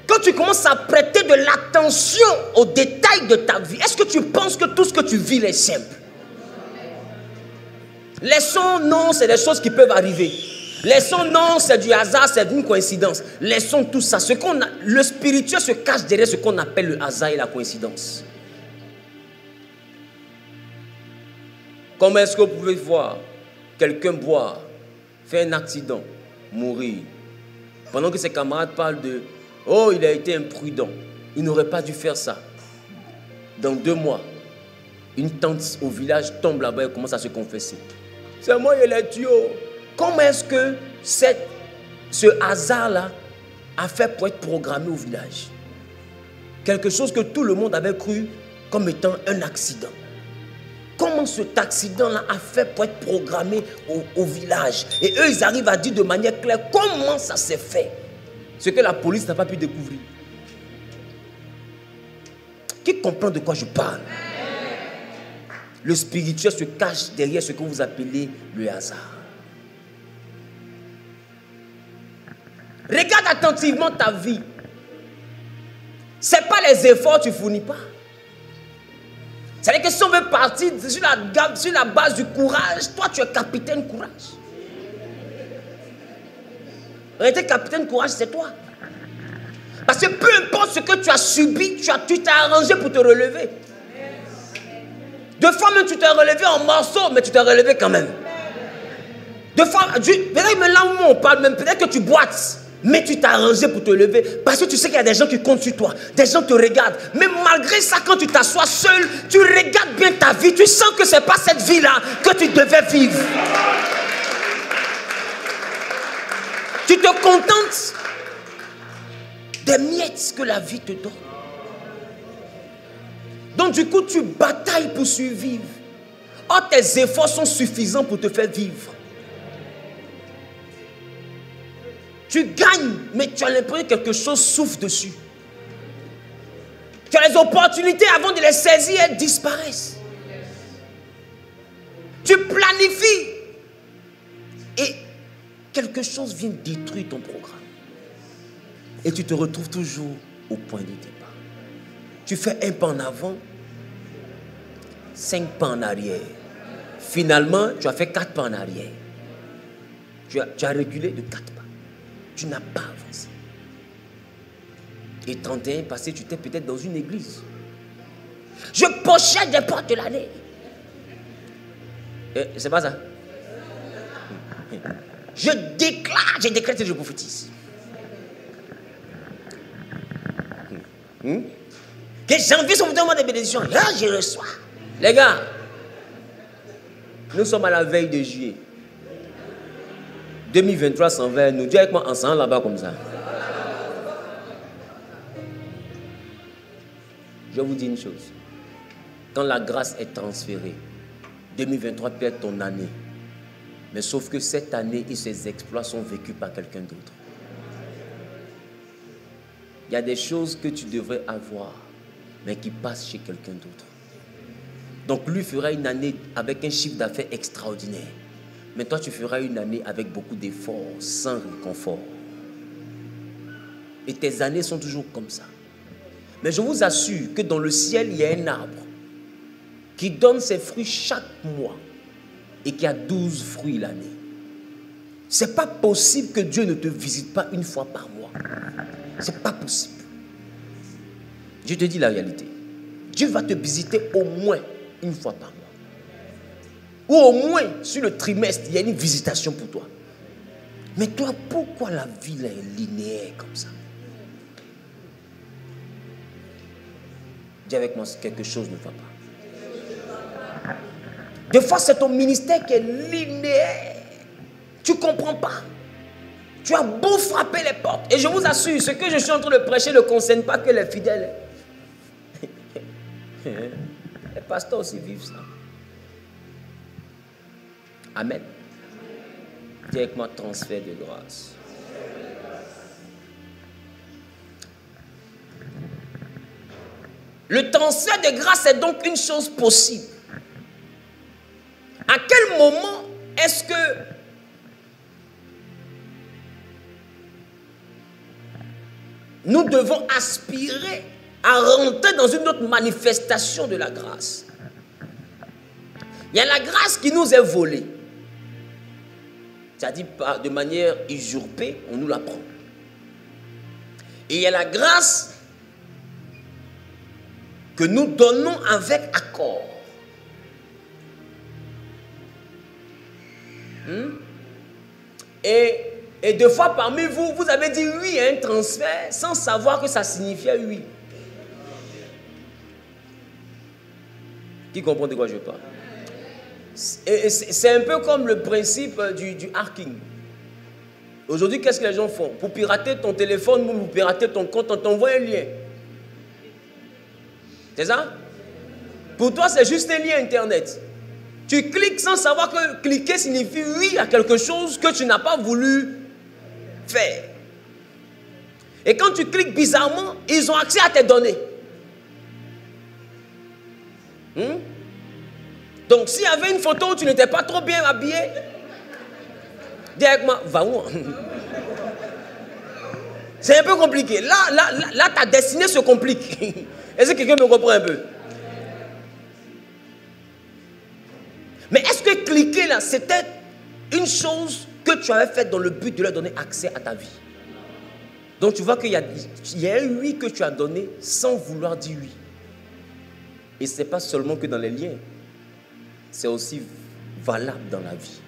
Quand tu commences à prêter de l'attention aux détails de ta vie, est-ce que tu penses que tout ce que tu vis est simple? Laissons non, c'est des choses qui peuvent arriver. Laissons non, c'est du hasard, c'est une coïncidence. Laissons tout ça. Le spirituel se cache derrière ce qu'on appelle le hasard et la coïncidence. Comment est-ce que vous pouvez voir quelqu'un boire, faire un accident, mourir, pendant que ses camarades parlent de « Oh, il a été imprudent, il n'aurait pas dû faire ça. » Dans 2 mois, une tante au village tombe là-bas et commence à se confesser. C'est moi qui l'ai tué. Comment est-ce que ce hasard-là a fait pour être programmé au village? Quelque chose que tout le monde avait cru comme étant un accident. Comment cet accident-là a fait pour être programmé au village? Et eux, ils arrivent à dire de manière claire comment ça s'est fait. Ce que la police n'a pas pu découvrir. Qui comprend de quoi je parle? Le spirituel se cache derrière ce que vous appelez le hasard. Regarde attentivement ta vie. Ce n'est pas les efforts que tu ne fournis pas. C'est-à-dire que si on veut partir sur la base du courage, toi tu es capitaine courage. En réalité, capitaine courage, c'est toi. Parce que peu importe ce que tu as subi, tu t'es arrangé pour te relever. 2 fois même tu t'es relevé en morceaux, mais tu t'es relevé quand même. 2 fois, peut-être même là où on parle, même peut-être que tu boites. Mais tu t'es arrangé pour te lever parce que tu sais qu'il y a des gens qui comptent sur toi. Des gens te regardent. Mais malgré ça, quand tu t'assois seul, tu regardes bien ta vie. Tu sens que ce n'est pas cette vie-là que tu devais vivre. Tu te contentes des miettes que la vie te donne. Donc du coup, tu batailles pour survivre. Or, tes efforts sont suffisants pour te faire vivre. Tu gagnes, mais tu as l'impression que quelque chose souffle dessus. Tu as les opportunités, avant de les saisir, elles disparaissent. Tu planifies. Et quelque chose vient détruire ton programme. Et tu te retrouves toujours au point de départ. Tu fais un pas en avant, 5 pas en arrière. Finalement, tu as fait 4 pas en arrière. Tu as reculé de 4 pas. Tu n'as pas avancé. Et 31 passé, tu étais peut-être dans une église. Je pochais des portes de l'année. C'est pas ça. Je décrète et je prophétise. Que janvier, ça vous demande des bénédictions. Là, je reçois. Les gars, nous sommes à la veille de juillet. 2023 s'en va, nous dis avec moi ensemble là-bas comme ça. Je vous dis une chose. Quand la grâce est transférée, 2023 peut être ton année. Mais sauf que cette année et ses exploits sont vécus par quelqu'un d'autre. Il y a des choses que tu devrais avoir, mais qui passent chez quelqu'un d'autre. Donc lui fera une année avec un chiffre d'affaires extraordinaire. Mais toi, tu feras une année avec beaucoup d'efforts, sans réconfort. Et tes années sont toujours comme ça. Mais je vous assure que dans le ciel, il y a un arbre qui donne ses fruits chaque mois et qui a 12 fruits l'année. Ce n'est pas possible que Dieu ne te visite pas une fois par mois. Ce n'est pas possible. Je te dis la réalité. Dieu va te visiter au moins une fois par mois. Ou au moins, sur le trimestre, il y a une visitation pour toi. Mais toi, pourquoi la vie là est linéaire comme ça? Dis avec moi, quelque chose ne va pas. Des fois, c'est ton ministère qui est linéaire. Tu ne comprends pas. Tu as beau frapper les portes. Et je vous assure, ce que je suis en train de prêcher ne concerne pas que les fidèles. Les pasteurs aussi vivent ça. Amen. Dis avec moi, transfert de grâce. Le transfert de grâce est donc une chose possible. À quel moment est-ce que nous devons aspirer à rentrer dans une autre manifestation de la grâce. Il y a la grâce qui nous est volée. C'est-à-dire de manière usurpée, on nous la prend. Et il y a la grâce que nous donnons avec accord. Et deux fois parmi vous, vous avez dit oui à un transfert sans savoir que ça signifiait oui. Qui comprend de quoi je parle? C'est un peu comme le principe du hacking. Aujourd'hui, qu'est-ce que les gens font? Pour pirater ton téléphone ou pour pirater ton compte, on t'envoie un lien. C'est ça? Pour toi, c'est juste un lien internet. Tu cliques sans savoir que cliquer signifie oui à quelque chose que tu n'as pas voulu faire. Et quand tu cliques bizarrement, ils ont accès à tes données. Donc, s'il y avait une photo où tu n'étais pas trop bien habillé, dis avec moi, va où? C'est un peu compliqué. Là, ta destinée se complique. Est-ce que quelqu'un me comprend un peu? Mais est-ce que cliquer là, c'était une chose que tu avais faite dans le but de leur donner accès à ta vie? Donc, tu vois qu'il y a un oui que tu as donné sans vouloir dire oui. Et ce n'est pas seulement que dans les liens. C'est aussi valable dans la vie.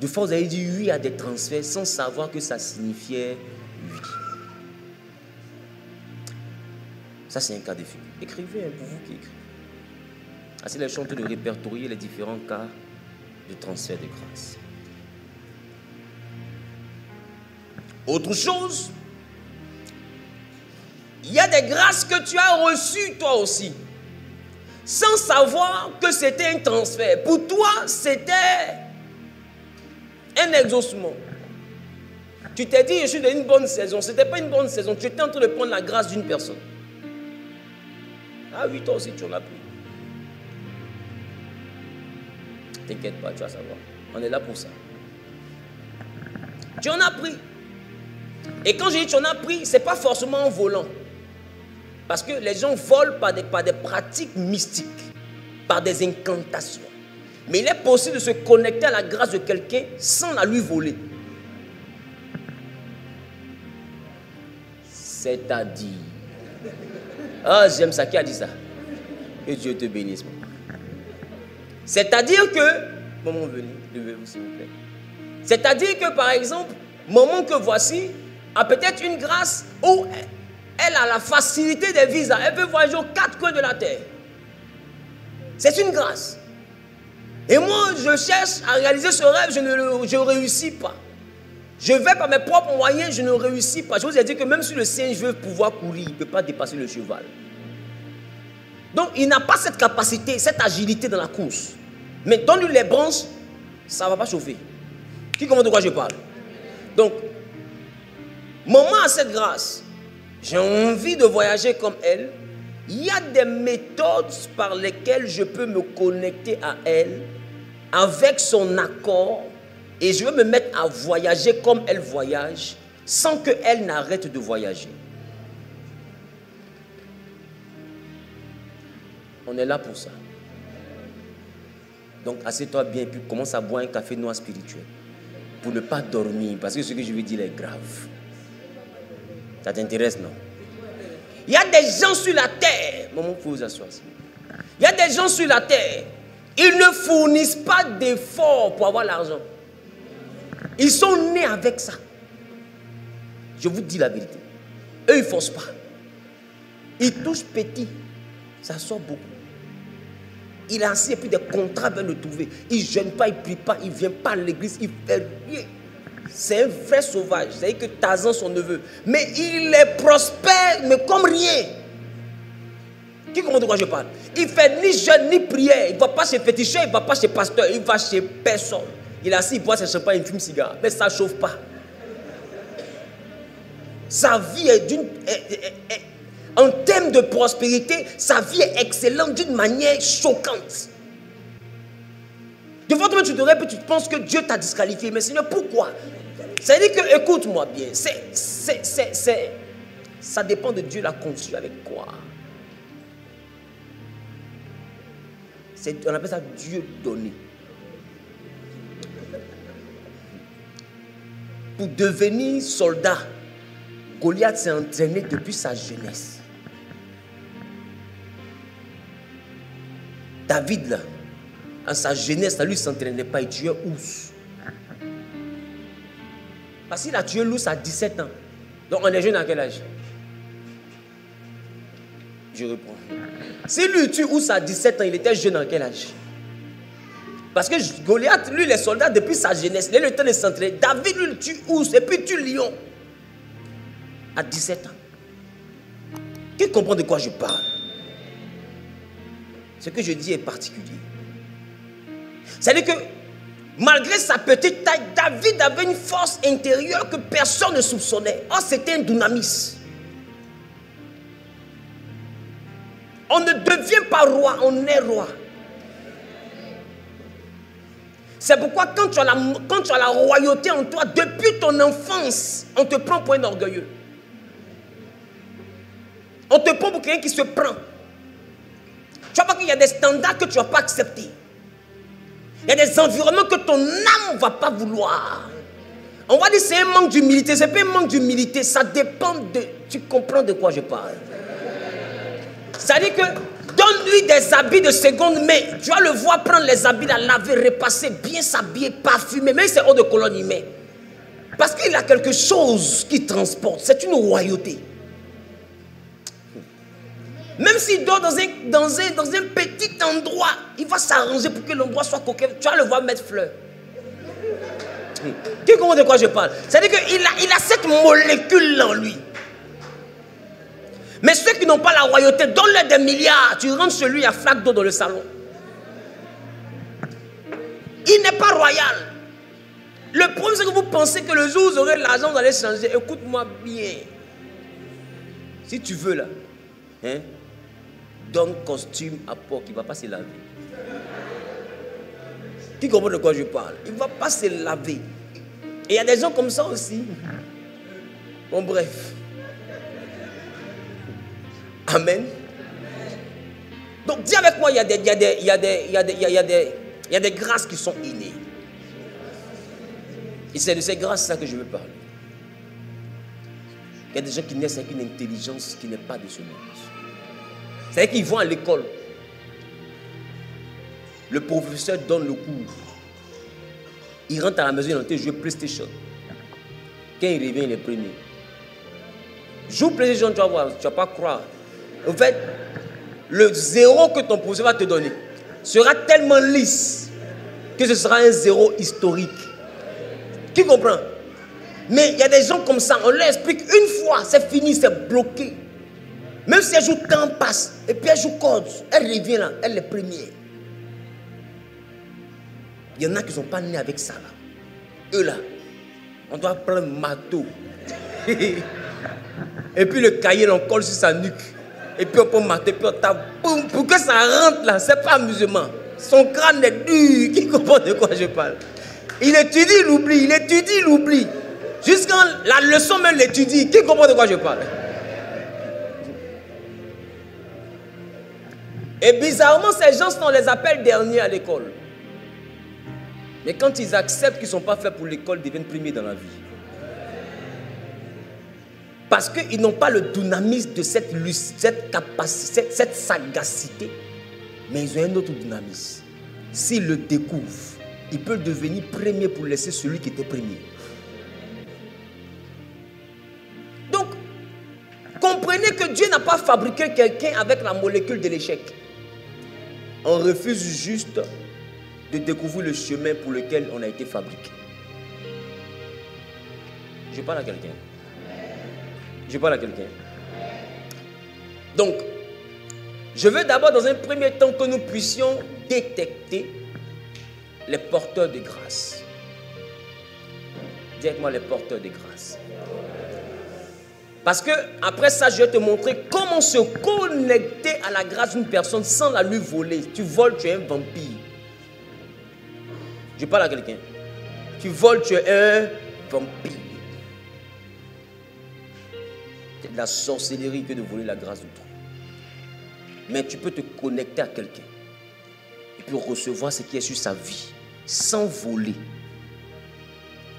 Des fois, vous avez dit oui à des transferts sans savoir que ça signifiait oui. Ça, c'est un cas de figure. Écrivez pour vous qui écrivez. Assez les chanter de répertorier les différents cas de transfert de grâce. Autre chose, il y a des grâces que tu as reçues toi aussi, sans savoir que c'était un transfert. Pour toi, c'était un exaucement. Tu t'es dit, je suis dans une bonne saison. Ce n'était pas une bonne saison. Tu étais en train de prendre la grâce d'une personne. Ah oui, toi aussi, tu en as pris. T'inquiète pas, tu vas savoir. On est là pour ça. Tu en as pris. Et quand je dis tu en as pris, ce n'est pas forcément en volant. Parce que les gens volent par des pratiques mystiques, par des incantations. Mais il est possible de se connecter à la grâce de quelqu'un sans la lui voler. C'est-à-dire... Ah, j'aime ça. Qui a dit ça? Que Dieu te bénisse. C'est-à-dire que... Maman, venez, levez-vous s'il vous plaît. C'est-à-dire que, par exemple, maman que voici a peut-être une grâce où elle a la facilité des visas. Elle peut voyager aux quatre coins de la terre. C'est une grâce. Et moi, je cherche à réaliser ce rêve, je ne réussis pas. Je vais par mes propres moyens, je ne réussis pas. Je vous ai dit que même si le singe veut pouvoir courir, il ne peut pas dépasser le cheval. Donc, il n'a pas cette capacité, cette agilité dans la course. Mais donne-lui les branches, ça ne va pas chauffer. Qui comprend de quoi je parle? Donc, maman a cette grâce. J'ai envie de voyager comme elle. Il y a des méthodes par lesquelles je peux me connecter à elle avec son accord et je veux me mettre à voyager comme elle voyage sans qu'elle n'arrête de voyager. On est là pour ça. Donc, assieds-toi bien et puis commence à boire un café noir spirituel pour ne pas dormir parce que ce que je vais dire est grave. Ça t'intéresse, non? Il y a des gens sur la terre. Maman, il faut vous asseoir. Il y a des gens sur la terre. Ils ne fournissent pas d'efforts pour avoir l'argent. Ils sont nés avec ça. Je vous dis la vérité. Eux, ils ne forcent pas. Ils touchent petit. Ça sort beaucoup. Il a assis et puis des contrats veulent le trouver. Il ne jeûne pas, il ne prie pas, il ne vient pas à l'église, il fait rien. C'est un vrai sauvage. C'est-à-dire que Tarzan, son neveu. Mais il est prospère, mais comme rien. Qui comprend de quoi je parle? Il ne fait ni jeûne, ni prière. Il ne va pas chez féticheur, il ne va pas chez pasteur, il va chez personne. Il est assis, il boit ses champagne, il fume cigare. Mais ça ne chauffe pas. Sa vie est d'une... En termes de prospérité, sa vie est excellente d'une manière choquante. De fois, tu te rêves et tu penses que Dieu t'a disqualifié. Mais Seigneur, pourquoi? Ça veut dire que, écoute-moi bien, Ça dépend de Dieu l'a conçu avec quoi. On appelle ça Dieu donné. Pour devenir soldat, Goliath s'est entraîné depuis sa jeunesse. David, là, à sa jeunesse, lui, il ne s'entraînait pas, il tuait ours. Parce qu'il a tué l'ours à 17 ans. Donc on est jeune à quel âge? Je reprends. Si lui tue ours à 17 ans, il était jeune à quel âge? Parce que Goliath, lui, les soldats, depuis sa jeunesse, il a le temps de s'entraîner. David, lui, il tue ours et puis tue lion. À 17 ans. Qui comprend de quoi je parle? Ce que je dis est particulier. C'est-à-dire que, malgré sa petite taille, David avait une force intérieure que personne ne soupçonnait. Oh, c'était un dunamis. On ne devient pas roi, on est roi. C'est pourquoi quand tu as la royauté en toi, depuis ton enfance, on te prend pour un orgueilleux. On te prend pour quelqu'un qui se prend. Tu vois pas qu'il y a des standards que tu ne vas pas accepter. Il y a des environnements que ton âme ne va pas vouloir. On va dire que c'est un manque d'humilité. Ce n'est pas un manque d'humilité, ça dépend de... Tu comprends de quoi je parle. C'est-à-dire que donne-lui des habits de seconde main. Tu vas le voir prendre les habits, la laver, repasser, bien s'habiller, parfumer. Même si c'est hors de colonne, il met. Parce qu'il a quelque chose qui transporte. C'est une royauté. Même s'il dort dans un petit endroit, il va s'arranger pour que l'endroit soit coquet. Tu vas le voir mettre fleurs. Qui comprend de quoi je parle? C'est-à-dire qu'il a cette molécule-là en lui. Mais ceux qui n'ont pas la royauté, donne-leur des milliards. Tu rentres chez lui, il y a flaque d'eau dans le salon. Il n'est pas royal. Le problème, c'est que vous pensez que le jour où vous aurez l'argent, vous allez changer. Écoute-moi bien. Si tu veux là, hein, donne costume à porc, il ne va pas se laver. Qui comprend de quoi je parle? Il ne va pas se laver. Et il y a des gens comme ça aussi. Bon, bref. Amen. Donc, dis avec moi, il y a des grâces qui sont innées. Et c'est de ces grâces-là que je veux parler. Il y a des gens qui naissent avec une intelligence qui n'est pas de ce monde. C'est-à-dire qu'ils vont à l'école. Le professeur donne le cours. Il rentre à la maison, il est en train de jouer PlayStation. Quand il revient, il est premier. Joue PlayStation, tu vas voir, tu ne vas pas croire. En fait, le zéro que ton professeur va te donner sera tellement lisse que ce sera un zéro historique. Qui comprend? Mais il y a des gens comme ça, on leur explique une fois, c'est fini, c'est bloqué. Même si elle joue temps passe, et puis elle joue code, elle revient là, elle est première. Il y en a qui ne sont pas nés avec ça là. Eux là, on doit prendre un marteau. Et puis le cahier, on colle sur sa nuque. Et puis on peut mater, puis on tape. Boum, pour que ça rentre là, c'est pas amusement. Son crâne est dur. Qui comprend de quoi je parle? Il étudie, il oublie. Il étudie, il oublie. Jusqu'à la leçon même l'étudie. Qui comprend de quoi je parle? Et bizarrement, ces gens, on les appelle derniers à l'école. Mais quand ils acceptent qu'ils ne sont pas faits pour l'école, ils deviennent premiers dans la vie. Parce qu'ils n'ont pas le dynamisme de cette capacité, cette sagacité. Mais ils ont un autre dynamisme. S'ils le découvrent, ils peuvent devenir premier pour laisser celui qui était premier. Donc, comprenez que Dieu n'a pas fabriqué quelqu'un avec la molécule de l'échec. On refuse juste de découvrir le chemin pour lequel on a été fabriqué. Je parle à quelqu'un. Je parle à quelqu'un. Donc, je veux d'abord dans un premier temps que nous puissions détecter les porteurs de grâce. Dites-moi les porteurs de grâce. Parce que après ça, je vais te montrer comment se connecter à la grâce d'une personne sans la lui voler. Tu voles, tu es un vampire. Je parle à quelqu'un. Tu voles, tu es un vampire. de la sorcellerie que de voler la grâce d'autrui. Mais tu peux te connecter à quelqu'un et puis recevoir ce qui est sur sa vie sans voler.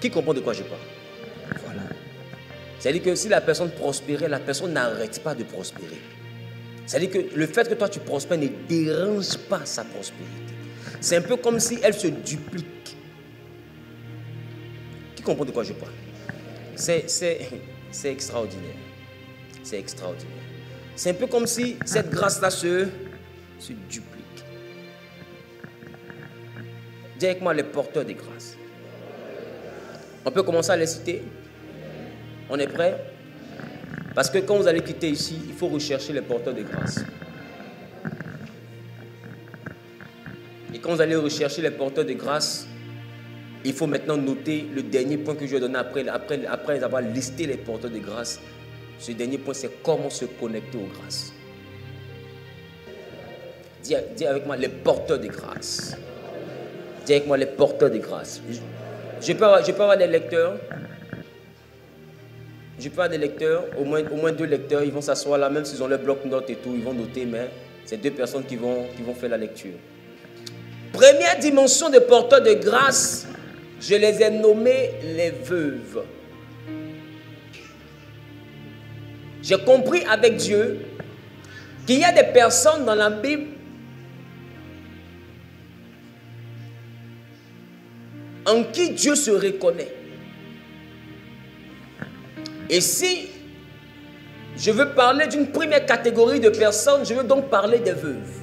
Qui comprend de quoi je parle? Voilà. C'est-à-dire que si la personne prospérait, la personne n'arrête pas de prospérer. C'est-à-dire que le fait que toi tu prospères ne dérange pas sa prospérité. C'est un peu comme si elle se duplique. Qui comprend de quoi je parle? C'est extraordinaire. C'est extraordinaire. C'est un peu comme si cette grâce-là se duplique. Dis avec moi les porteurs de grâce. On peut commencer à les citer? On est prêt? Parce que quand vous allez quitter ici, il faut rechercher les porteurs de grâce. Et quand vous allez rechercher les porteurs de grâce, il faut maintenant noter le dernier point que je vais donner après avoir listé les porteurs de grâce. Ce dernier point, c'est comment se connecter aux grâces. Dis avec moi les porteurs de grâce. Dis avec moi les porteurs de grâce. Je peux avoir des lecteurs. Je peux avoir des lecteurs, au moins 2 lecteurs, ils vont s'asseoir là, même s'ils ont leur bloc-notes et tout, ils vont noter, mais c'est 2 personnes qui vont faire la lecture. Première dimension des porteurs de grâce, je les ai nommés les veuves. J'ai compris avec Dieu qu'il y a des personnes dans la Bible en qui Dieu se reconnaît. Et si je veux parler d'une première catégorie de personnes, je veux donc parler des veuves.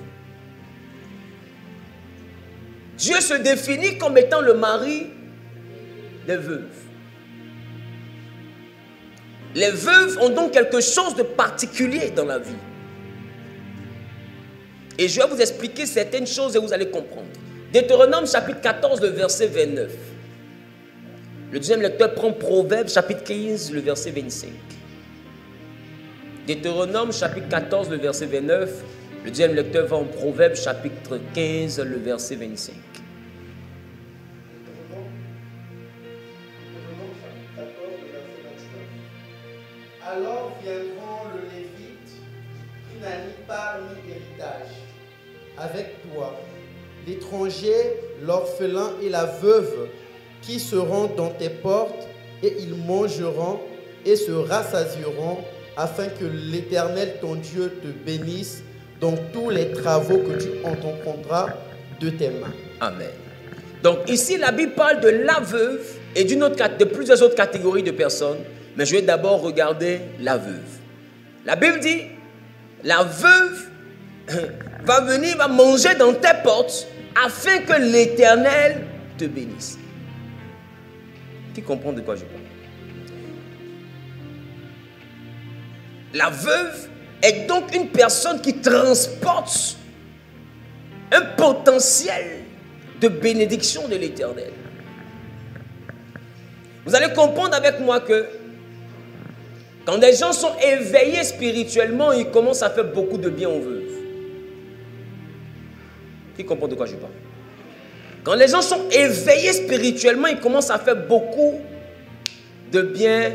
Dieu se définit comme étant le mari des veuves. Les veuves ont donc quelque chose de particulier dans la vie. Et je vais vous expliquer certaines choses et vous allez comprendre. Deutéronome chapitre 14, le verset 29. Le deuxième lecteur prend Proverbes chapitre 15, le verset 25. Deutéronome chapitre 14, le verset 29. Le deuxième lecteur va en Proverbes chapitre 15, le verset 25. Alors viendront le Lévite, qui n'a ni part ni héritage, avec toi, l'étranger, l'orphelin et la veuve, qui seront dans tes portes, et ils mangeront et se rassasieront, afin que l'Éternel, ton Dieu, te bénisse dans tous les travaux que tu entreprendras de tes mains. Amen. Donc ici, la Bible parle de la veuve et de plusieurs autres catégories de personnes. Mais je vais d'abord regarder la veuve. La Bible dit, la veuve va venir, va manger dans tes portes afin que l'Éternel te bénisse. Qui comprend de quoi je parle? La veuve est donc une personne qui transporte un potentiel de bénédiction de l'Éternel. Vous allez comprendre avec moi que quand des gens sont éveillés spirituellement, ils commencent à faire beaucoup de bien aux veuves. Qui comprend de quoi je parle? Quand les gens sont éveillés spirituellement, ils commencent à faire beaucoup de bien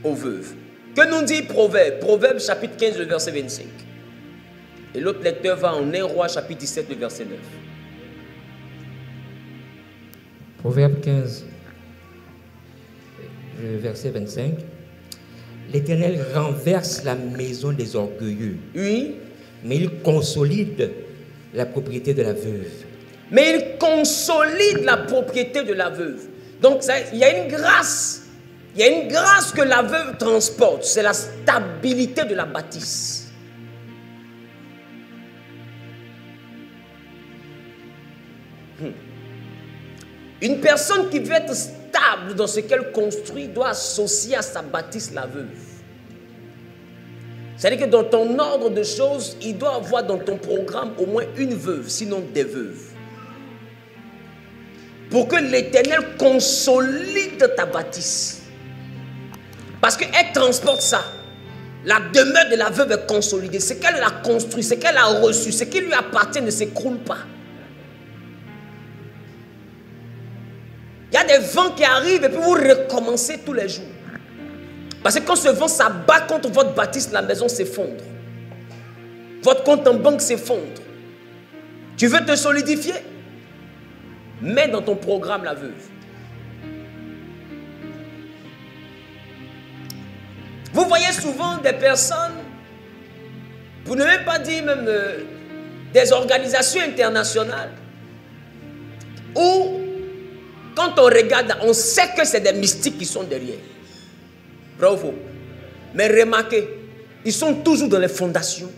aux veuves. Que nous dit Proverbes? Proverbes chapitre 15, le verset 25. Et l'autre lecteur va en 1 Roi chapitre 17, le verset 9. Proverbe 15, le verset 25. L'Éternel renverse la maison des orgueilleux. Oui. Mais il consolide la propriété de la veuve. Mais il consolide la propriété de la veuve. Donc il y a une grâce. Il y a une grâce que la veuve transporte. C'est la stabilité de la bâtisse. Une personne qui veut être stable dans ce qu'elle construit doit associer à sa bâtisse la veuve. C'est-à-dire que dans ton ordre de choses, il doit avoir dans ton programme au moins une veuve, sinon des veuves. Pour que l'Éternel consolide ta bâtisse. Parce qu'elle transporte ça. La demeure de la veuve est consolidée. Ce qu'elle a construit, ce qu'elle a reçu, ce qui lui appartient ne s'écroule pas. Il y a des vents qui arrivent et puis vous recommencez tous les jours. Parce que quand ce vent s'abat contre votre bâtisse, la maison s'effondre. Votre compte en banque s'effondre. Tu veux te solidifier? Mets dans ton programme la veuve. Vous voyez souvent des personnes, pour ne même pas dire même des organisations internationales, où quand on regarde, on sait que c'est des mystiques qui sont derrière. Bravo. Mais remarquez, ils sont toujours dans les fondations.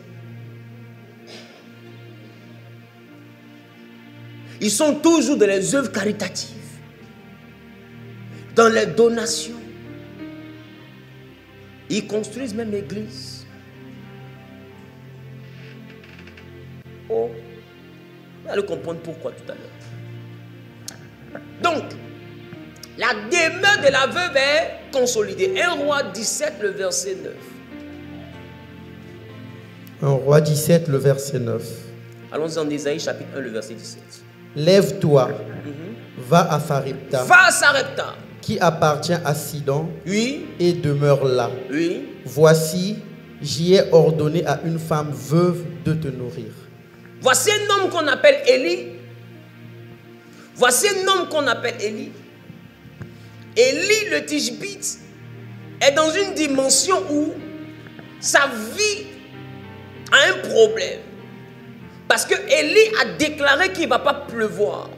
Ils sont toujours dans les œuvres caritatives, dans les donations. Ils construisent même l'église. Oh, vous allez comprendre pourquoi tout à l'heure. Donc, la demeure de la veuve est consolidée. 1 Roi 17, le verset 9. 1 Roi 17, le verset 9. Allons-y en Isaïe, chapitre 1, le verset 17. Lève-toi, va à Sarepta, Va à Sarepta. qui appartient à Sidon, Oui, et demeure là. oui. Voici, j'y ai ordonné à une femme veuve de te nourrir. Voici un homme qu'on appelle Élie. Voici un homme qu'on appelle Élie. Élie le Tishbite est dans une dimension où sa vie a un problème. Parce que Élie a déclaré qu'il ne va pas pleuvoir.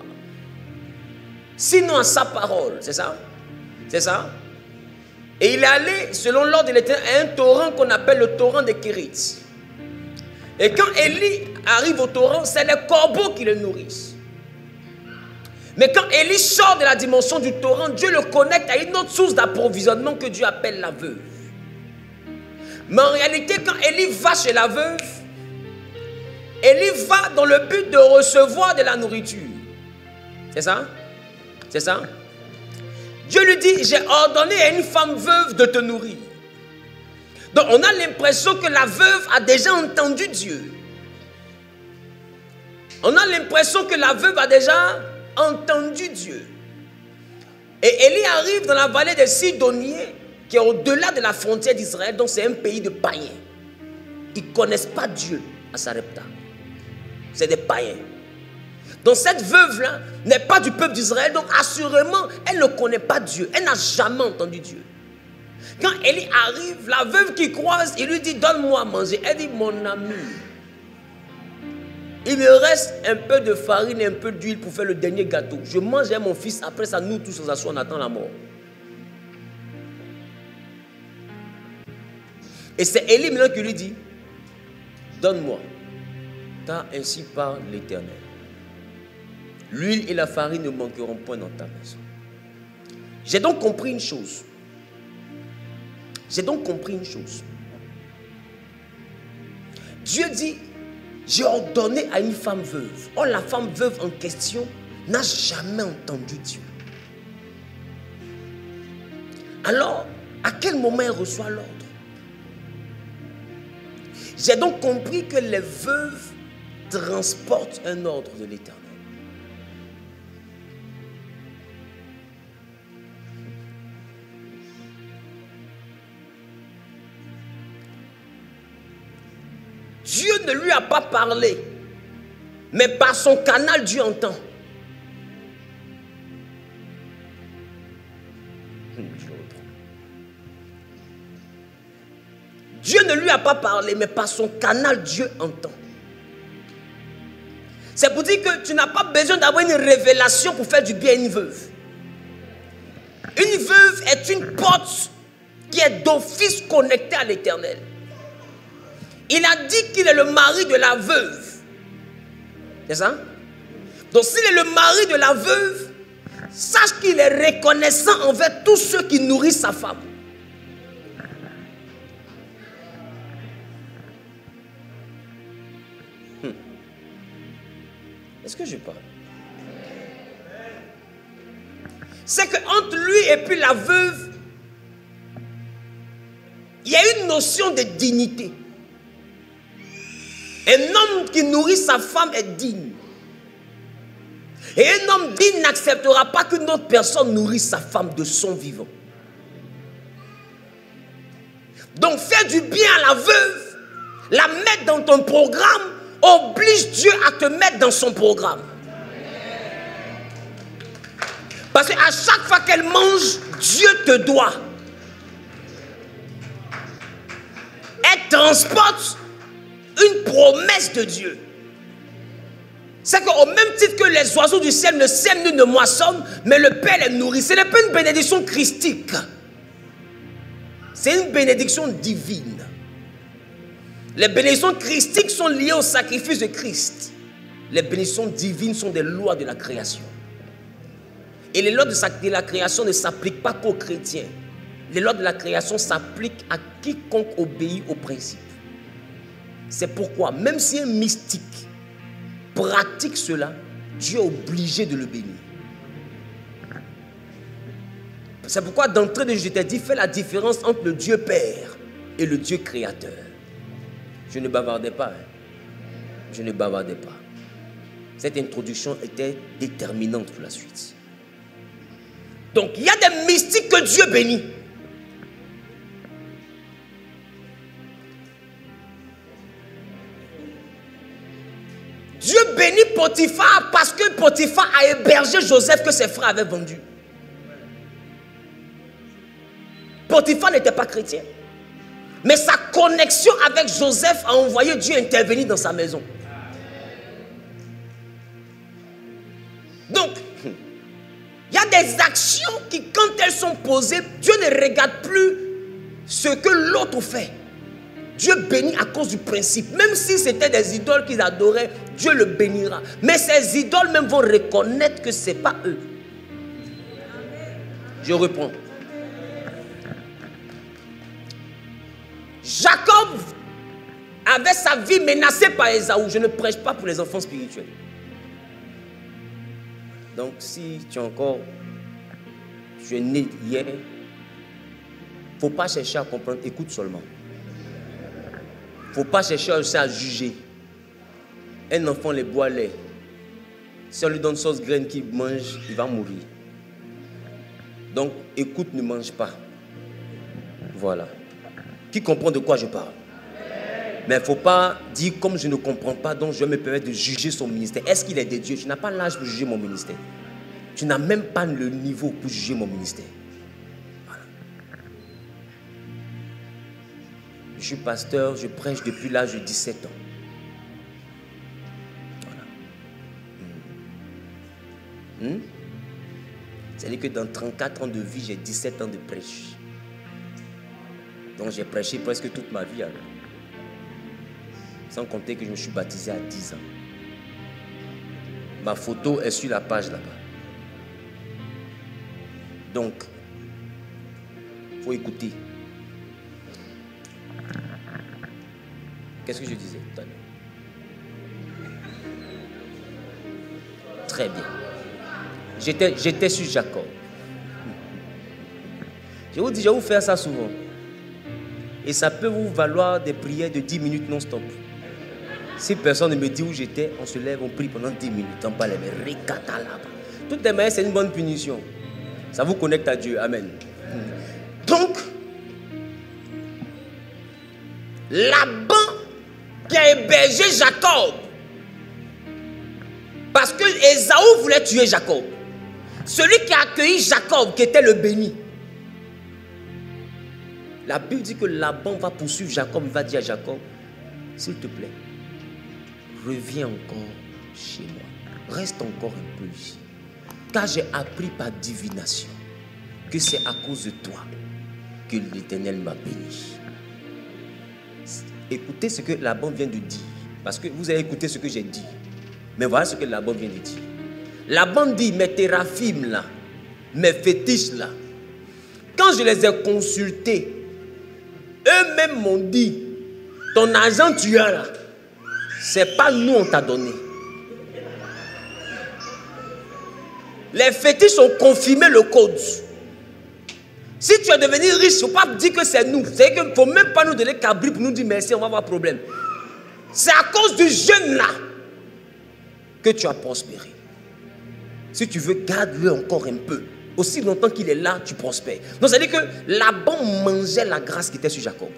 Sinon à sa parole, c'est ça? C'est ça? Et il est allé, selon l'ordre de l'Éternel, à un torrent qu'on appelle le torrent de Kérit. Et quand Élie arrive au torrent, c'est les corbeaux qui le nourrissent. Mais quand Élie sort de la dimension du torrent, Dieu le connecte à une autre source d'approvisionnement que Dieu appelle la veuve. Mais en réalité, quand Élie va chez la veuve, Élie va dans le but de recevoir de la nourriture. C'est ça? C'est ça? Dieu lui dit, j'ai ordonné à une femme veuve de te nourrir. Donc on a l'impression que la veuve a déjà entendu Dieu. On a l'impression que la veuve a déjà entendu Dieu. Et Élie arrive dans la vallée des Sidoniens, qui est au-delà de la frontière d'Israël, donc c'est un pays de païens. Ils ne connaissent pas Dieu à Sarepta. C'est des païens. Donc cette veuve-là n'est pas du peuple d'Israël, donc assurément, elle ne connaît pas Dieu. Elle n'a jamais entendu Dieu. Quand Élie arrive, la veuve qui croise, il lui dit, donne-moi à manger. Elle dit, mon ami, il me reste un peu de farine et un peu d'huile pour faire le dernier gâteau. Je mange avec mon fils, après ça, nous tous, on attend la mort. Et c'est Élie maintenant qui lui dit, donne-moi, car ainsi parle l'Éternel. L'huile et la farine ne manqueront point dans ta maison. J'ai donc compris une chose. J'ai donc compris une chose. Dieu dit, j'ai ordonné à une femme veuve. Or, la femme veuve en question n'a jamais entendu Dieu. Alors, à quel moment elle reçoit l'ordre? J'ai donc compris que les veuves transportent un ordre de l'Éternel. Dieu ne lui a pas parlé, mais par son canal, Dieu entend. Dieu ne lui a pas parlé, mais par son canal, Dieu entend. C'est pour dire que tu n'as pas besoin d'avoir une révélation pour faire du bien à une veuve. Une veuve est une porte qui est d'office connectée à l'Éternel. Il a dit qu'il est le mari de la veuve. C'est ça? Donc s'il est le mari de la veuve, sache qu'il est reconnaissant envers tous ceux qui nourrissent sa femme. Est-ce que je parle? C'est qu'entre lui et puis la veuve, il y a une notion de dignité. Un homme qui nourrit sa femme est digne. Et un homme digne n'acceptera pas qu'une autre personne nourrisse sa femme de son vivant. Donc faire du bien à la veuve, la mettre dans ton programme, oblige Dieu à te mettre dans son programme. Parce qu'à chaque fois qu'elle mange, Dieu te doit. Elle transporte une promesse de Dieu. C'est qu'au même titre que les oiseaux du ciel ne sèment ni ne moissonnent, mais le Père les nourrit. Ce n'est pas une bénédiction christique. C'est une bénédiction divine. Les bénédictions christiques sont liées au sacrifice de Christ. Les bénédictions divines sont des lois de la création. Et les lois de la création ne s'appliquent pas qu'aux chrétiens. Les lois de la création s'appliquent à quiconque obéit aux principes. C'est pourquoi, même si un mystique pratique cela, Dieu est obligé de le bénir. C'est pourquoi d'entrée de jeu, je t'ai dit, fais la différence entre le Dieu Père et le Dieu Créateur. Je ne bavardais pas. Je ne bavardais pas. Cette introduction était déterminante pour la suite. Donc, il y a des mystiques que Dieu bénit. Dieu bénit Potiphar parce que Potiphar a hébergé Joseph que ses frères avaient vendu. Potiphar n'était pas chrétien. Mais sa connexion avec Joseph a envoyé Dieu intervenir dans sa maison. Donc, il y a des actions qui, quand elles sont posées, Dieu ne regarde plus ce que l'autre fait. Dieu bénit à cause du principe. Même si c'était des idoles qu'ils adoraient, Dieu le bénira. Mais ces idoles même vont reconnaître que ce n'est pas eux. Je reprends. Jacob avait sa vie menacée par Ésaü. Je ne prêche pas pour les enfants spirituels. Donc si tu es né hier, il ne faut pas chercher à comprendre, écoute seulement. Il ne faut pas chercher aussi à juger. Un enfant les boit lait. Si on lui donne sauce graine qu'il mange, il va mourir. Donc écoute, ne mange pas. Voilà. Qui comprend de quoi je parle? Mais il ne faut pas dire comme je ne comprends pas, donc je vais me permettre de juger son ministère. Est-ce qu'il est de Dieu? Tu n'as pas l'âge pour juger mon ministère. Tu n'as même pas le niveau pour juger mon ministère. Voilà. Je suis pasteur, je prêche depuis l'âge de 17 ans. Voilà. C'est-à-dire que dans 34 ans de vie, j'ai 17 ans de prêche. Donc j'ai prêché presque toute ma vie alors. Sans compter que je me suis baptisé à 10 ans. Ma photo est sur la page là-bas. Donc, il faut écouter. Qu'est-ce que je disais tout à l'heure? Très bien. J'étais sur Jacob. Je vous dis, je vais vous faire ça souvent. Et ça peut vous valoir des prières de 10 minutes non-stop. Si personne ne me dit où j'étais, on se lève, on prie pendant 10 minutes. On parle de toutes les manières, c'est une bonne punition. Ça vous connecte à Dieu. Amen. Donc, Laban qui a hébergé Jacob, parce que Ésaü voulait tuer Jacob. Celui qui a accueilli Jacob, qui était le béni. La Bible dit que Laban va poursuivre Jacob. Il va dire à Jacob, s'il te plaît, reviens encore chez moi. Reste encore un peu ici. Car j'ai appris par divination que c'est à cause de toi que l'Éternel m'a béni. Écoutez ce que Laban vient de dire. Parce que vous avez écouté ce que j'ai dit. Mais voilà ce que Laban vient de dire. Laban dit, mes théraphim là, mes fétiches là, quand je les ai consultés, eux-mêmes m'ont dit, ton argent tu as là, c'est pas nous on t'a donné. Les fétiches ont confirmé le code. Si tu es devenu riche, il ne faut pas dire que c'est nous. C'est qu'il ne faut même pas nous donner cabri pour nous dire merci, on va avoir problème. C'est à cause du jeune là que tu as prospéré. Si tu veux, garde-le encore un peu. Aussi longtemps qu'il est là, tu prospères. Donc, ça veut dire que Laban mangeait la grâce qui était sur Jacob.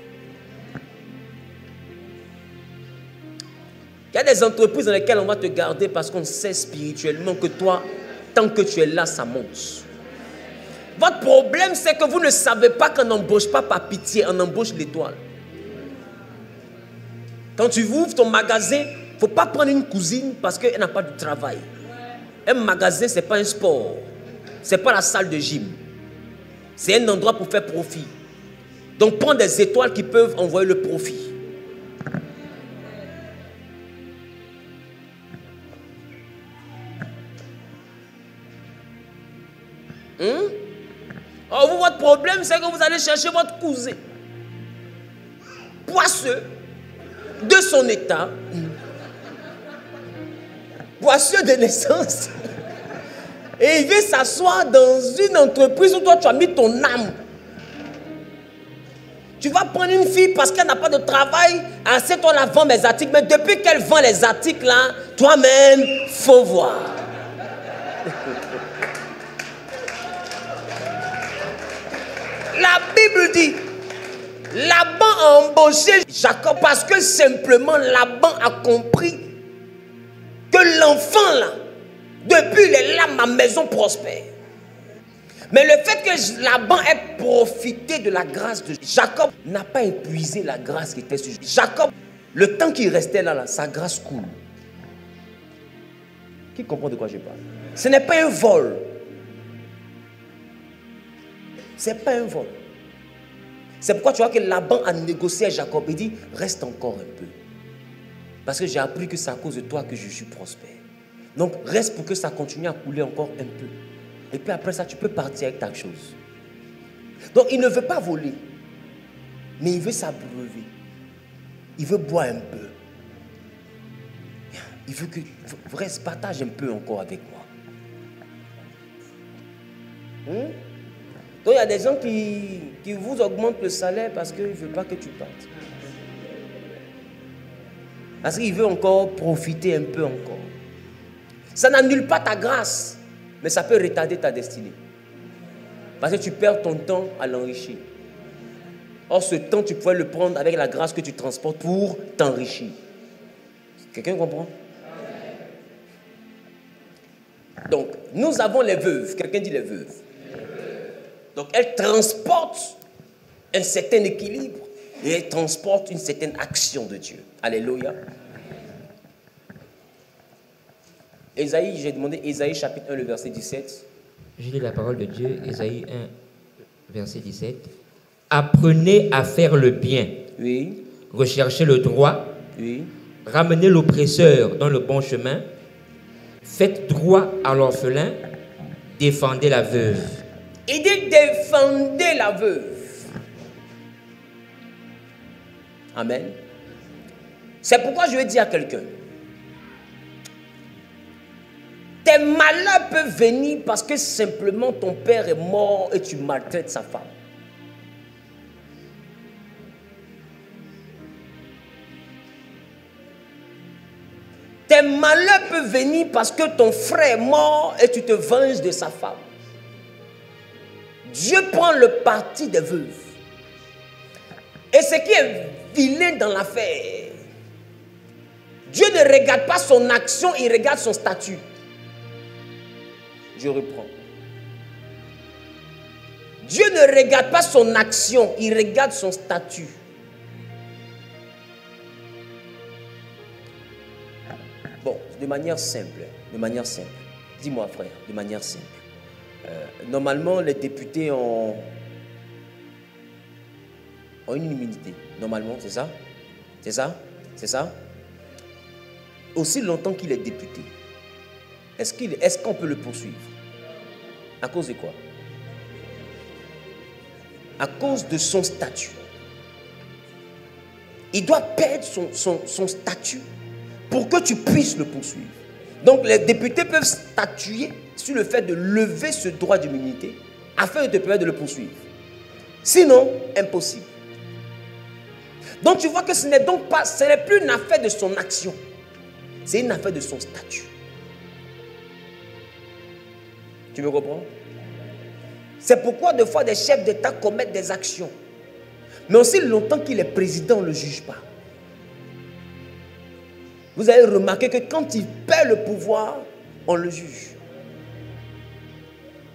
Il y a des entreprises dans lesquelles on va te garder parce qu'on sait spirituellement que toi, tant que tu es là, ça monte. Votre problème, c'est que vous ne savez pas qu'on n'embauche pas par pitié, on embauche l'étoile. Quand tu ouvres ton magasin, il ne faut pas prendre une cousine parce qu'elle n'a pas de travail. Un magasin, ce n'est pas un sport. Ce n'est pas la salle de gym. C'est un endroit pour faire profit. Donc prends des étoiles qui peuvent envoyer le profit. Oh, vous, votre problème, c'est que vous allez chercher votre cousin. Poisseux, de son état, poisseux de naissance. Et il vient s'asseoir dans une entreprise où toi, tu as mis ton âme. Tu vas prendre une fille parce qu'elle n'a pas de travail. Assieds-toi là, vends mes articles. Mais depuis qu'elle vend les articles là, toi-même, faut voir. La Bible dit, Laban a embauché Jacob parce que simplement Laban a compris que l'enfant là, depuis il est là, ma maison prospère. Mais le fait que Laban ait profité de la grâce de Jacob n'a pas épuisé la grâce qui était sur Jacob. Le temps qu'il restait là, sa grâce coule. Qui comprend de quoi je parle? Ce n'est pas un vol. Ce n'est pas un vol. C'est pourquoi tu vois que Laban a négocié avec Jacob. Il dit, reste encore un peu. Parce que j'ai appris que c'est à cause de toi que je suis prospère. Donc reste pour que ça continue à couler encore un peu. Et puis après ça, tu peux partir avec ta chose. Donc il ne veut pas voler. Mais il veut s'abreuver. Il veut boire un peu. Il veut que reste, partage un peu encore avec moi. Donc il y a des gens qui vous augmentent le salaire parce qu'ils ne veulent pas que tu partes. Parce qu'il veut encore profiter un peu encore. Ça n'annule pas ta grâce, mais ça peut retarder ta destinée. Parce que tu perds ton temps à l'enrichir. Or ce temps, tu pourrais le prendre avec la grâce que tu transportes pour t'enrichir. Quelqu'un comprend? Donc, nous avons les veuves. Quelqu'un dit les veuves. Donc, elles transportent un certain équilibre et elles transportent une certaine action de Dieu. Alléluia. Ésaïe, j'ai demandé Ésaïe chapitre 1, le verset 17. Je lis la parole de Dieu, Ésaïe 1, verset 17. Apprenez à faire le bien. Oui. Recherchez le droit. Oui. Ramenez l'oppresseur dans le bon chemin. Faites droit à l'orphelin. Défendez la veuve. Il dit défendez la veuve. Amen. C'est pourquoi je vais dire à quelqu'un, tes malheurs peuvent venir parce que simplement ton père est mort et tu maltraites sa femme. Tes malheurs peuvent venir parce que ton frère est mort et tu te venges de sa femme. Dieu prend le parti des veuves. Et ce qui est vilain dans l'affaire, Dieu ne regarde pas son action, il regarde son statut. Je reprends. Dieu ne regarde pas son action, il regarde son statut. Bon, de manière simple. Dis-moi frère, de manière simple. Normalement, les députés ont une immunité. Normalement, c'est ça? C'est ça? C'est ça? Aussi longtemps qu'il est député, est-ce qu'on peut le poursuivre? À cause de quoi? À cause de son statut. Il doit perdre son statut pour que tu puisses le poursuivre. Donc les députés peuvent statuer sur le fait de lever ce droit d'immunité afin de te permettre de le poursuivre. Sinon, impossible. Donc tu vois que ce n'est plus une affaire de son action. C'est une affaire de son statut. Tu me comprends? C'est pourquoi des fois des chefs d'État commettent des actions. Mais aussi longtemps qu'il est président, on ne le juge pas. vous avez remarqué que quand il perd le pouvoir, on le juge.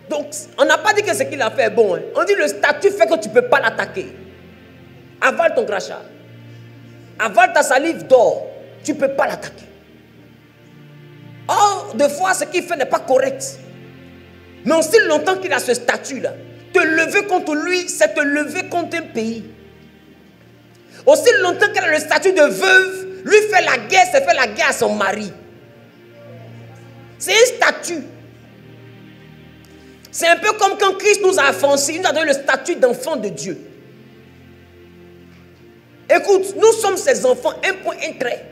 Donc, on n'a pas dit que ce qu'il a fait est bon. Hein. On dit le statut fait que tu ne peux pas l'attaquer. Avale ton crachat. Avale ta salive d'or. Tu ne peux pas l'attaquer. Or, des fois, ce qu'il fait n'est pas correct. Mais aussi longtemps qu'il a ce statut-là, te lever contre lui, c'est te lever contre un pays. Aussi longtemps qu'elle a le statut de veuve, lui fait la guerre, c'est faire la guerre à son mari. C'est un statut. C'est un peu comme quand Christ nous a affranchis, il nous a donné le statut d'enfant de Dieu. Écoute, nous sommes ses enfants, un point, un trait.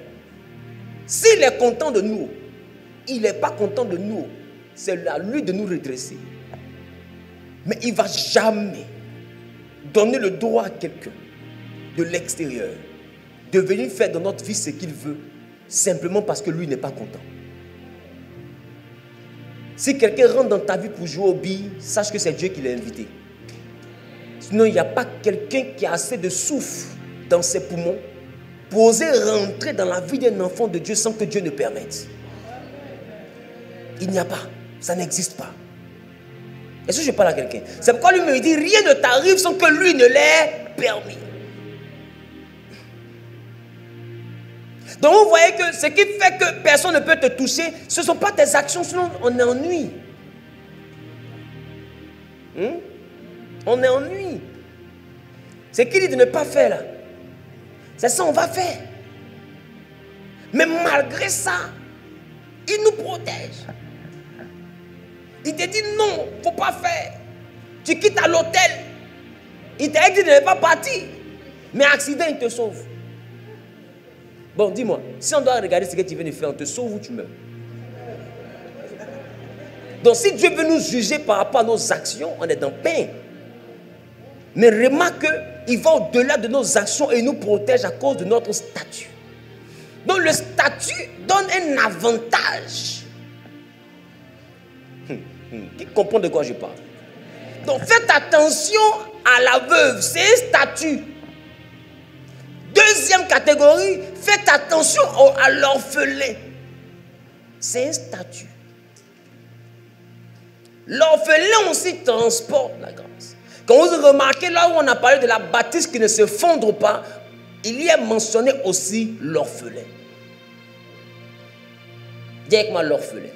S'il est content de nous, il n'est pas content de nous. C'est à lui de nous redresser. Mais il ne va jamais donner le droit à quelqu'un de l'extérieur de venir faire dans notre vie ce qu'il veut, simplement parce que lui n'est pas content. Si quelqu'un rentre dans ta vie pour jouer aux billes, sache que c'est Dieu qui l'a invité. Sinon, il n'y a pas quelqu'un qui a assez de souffle dans ses poumons pour oser rentrer dans la vie d'un enfant de Dieu sans que Dieu ne permette. Il n'y a pas. Ça n'existe pas. Est-ce que je parle à quelqu'un? C'est pourquoi lui me dit, rien ne t'arrive sans que lui ne l'ait permis. Donc vous voyez que ce qui fait que personne ne peut te toucher, ce ne sont pas tes actions, sinon on est ennuyé. On est ennuyé. Ce qu'il dit de ne pas faire là, c'est ça on va faire. Mais malgré ça, il nous protège. Il te dit non, il ne faut pas faire. Tu quittes à l'hôtel. Il t'a dit de ne pas partir. Mais accident, il te sauve. Bon, dis-moi, si on doit regarder ce que tu viens de faire, on te sauve ou tu meurs? Donc si Dieu veut nous juger par rapport à nos actions, on est dans pain. Mais remarque qu'il va au-delà de nos actions et il nous protège à cause de notre statut. Donc le statut donne un avantage. Qui comprend de quoi je parle? Donc faites attention à la veuve, c'est un statut. Deuxième catégorie, faites attention à l'orphelin. C'est un statut. L'orphelin aussi transporte la grâce. Quand vous remarquez là où on a parlé de la bâtisse qui ne se fondre pas, il y a mentionné aussi l'orphelin. Dis avec moi l'orphelin.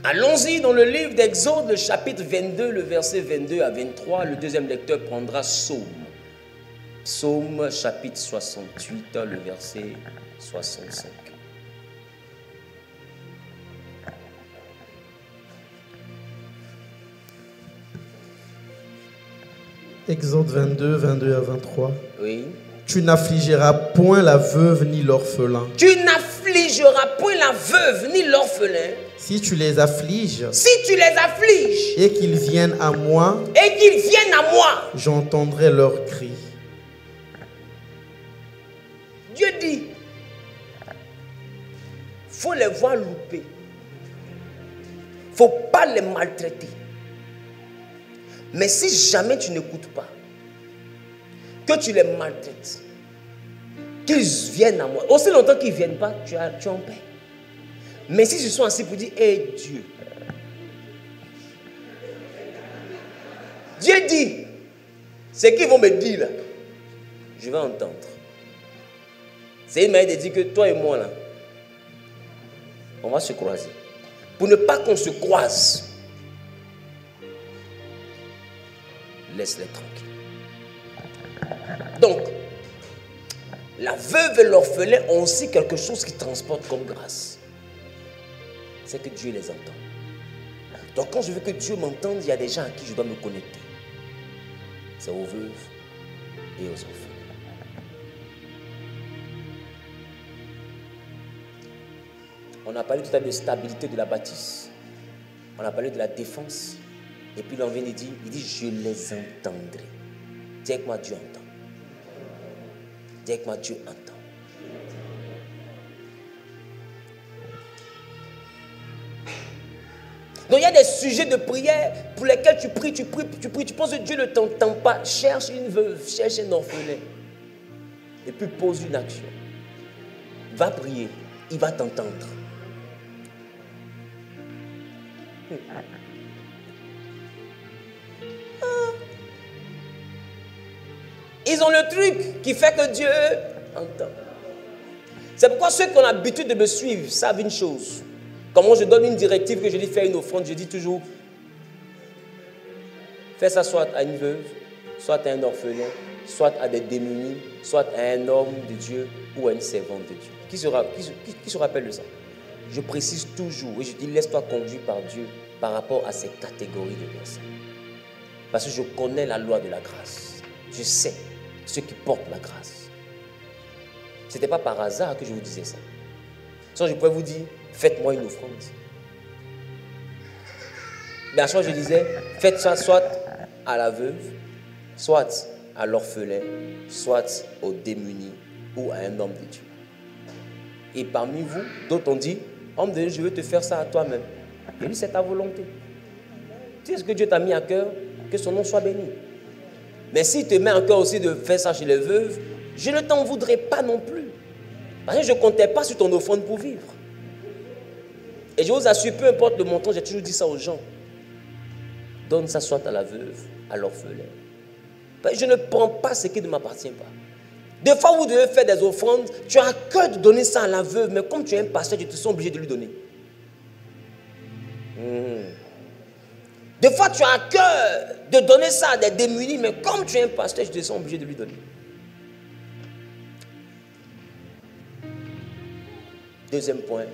Allons-y dans le livre d'Exode, le chapitre 22, le verset 22 à 23. Le deuxième lecteur prendra Psaume. Psaume, chapitre 68, le verset 65. Exode 22, 22 à 23. Oui. Tu n'affligeras point la veuve ni l'orphelin. Tu n'affligeras point la veuve ni l'orphelin. Si tu les affliges, Si tu les affliges et qu'ils viennent à moi, et qu'ils viennent à moi, j'entendrai leurs cris. Dieu dit, faut les voir louper. Faut pas les maltraiter. Mais si jamais tu n'écoutes pas, que tu les maltraites, qu'ils viennent à moi, aussi longtemps qu'ils ne viennent pas, tu es en paix. Mais si je suis assis pour dire, hé Dieu, Dieu dit, ce qu'ils vont me dire là, je vais entendre. C'est une manière de dire que toi et moi là, on va se croiser. Pour ne pas qu'on se croise, laisse-les tranquilles. Donc, la veuve et l'orphelin ont aussi quelque chose qui transporte comme grâce. C'est que Dieu les entend. Donc quand je veux que Dieu m'entende, il y a des gens à qui je dois me connecter. C'est aux veuves et aux orphelins. On a parlé tout à l'heure de stabilité de la bâtisse. On a parlé de la défense. Et puis l'on vient de dire, il dit, je les entendrai. Dis avec moi, Dieu entend. Dis avec moi, Dieu entend. Donc il y a des sujets de prière pour lesquels tu pries, tu penses que Dieu ne t'entend pas. Cherche une veuve, cherche un orphelin. Et puis pose une action. Va prier, il va t'entendre. Ils ont le truc qui fait que Dieu entend. C'est pourquoi ceux qui ont l'habitude de me suivre savent une chose. Comment je donne une directive que je dis faire une offrande, je dis toujours, fais ça soit à une veuve, soit à un orphelin, soit à des démunis, soit à un homme de Dieu ou à une servante de Dieu. Qui se rappelle de ça? Je précise toujours et je dis laisse-toi conduire par Dieu par rapport à ces catégories de personnes. Parce que je connais la loi de la grâce. Je sais ceux qui portent la grâce. Ce n'était pas par hasard que je vous disais ça. Sinon je pourrais vous dire, faites-moi une offrande. Mais à chaque fois je disais, faites ça soit à la veuve, soit à l'orphelin, soit aux démunis ou à un homme de Dieu. Et parmi vous, d'autres ont dit, homme de Dieu, je veux te faire ça à toi-même. Et lui, c'est ta volonté. Tu sais ce que Dieu t'a mis à cœur? Que son nom soit béni. Mais s'il te met à cœur aussi de faire ça chez les veuves, je ne t'en voudrais pas non plus. Parce que je ne comptais pas sur ton offrande pour vivre. Et je vous assure, peu importe le montant, j'ai toujours dit ça aux gens. Donne ça soit à la veuve, à l'orphelin. Je ne prends pas ce qui ne m'appartient pas. Des fois, vous devez faire des offrandes, tu as à cœur de donner ça à la veuve, mais comme tu es un pasteur, tu te sens obligé de lui donner. Des fois, tu as à cœur de donner ça à des démunis, mais comme tu es un pasteur, tu te sens obligé de lui donner. Deuxième point,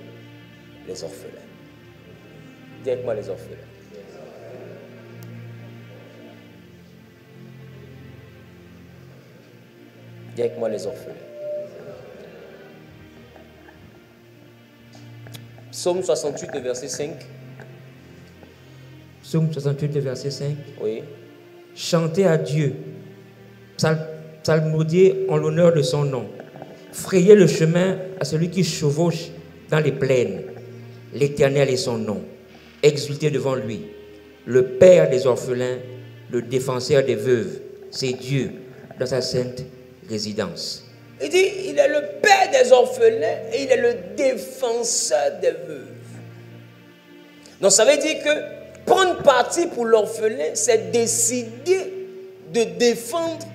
les orphelins. Dis avec moi les orphelins. Dis avec moi les orphelins. Psaume 68, le verset 5. Psaume 68, le verset 5. Oui. Chantez à Dieu, psalmodiez en l'honneur de son nom. Frayez le chemin à celui qui chevauche dans les plaines. L'Éternel est son nom. Exultez devant lui. Le Père des orphelins, le défenseur des veuves, c'est Dieu dans sa sainte résidence. Il dit, il est le Père des orphelins et il est le défenseur des veuves. Donc ça veut dire que prendre parti pour l'orphelin, c'est décider de défendre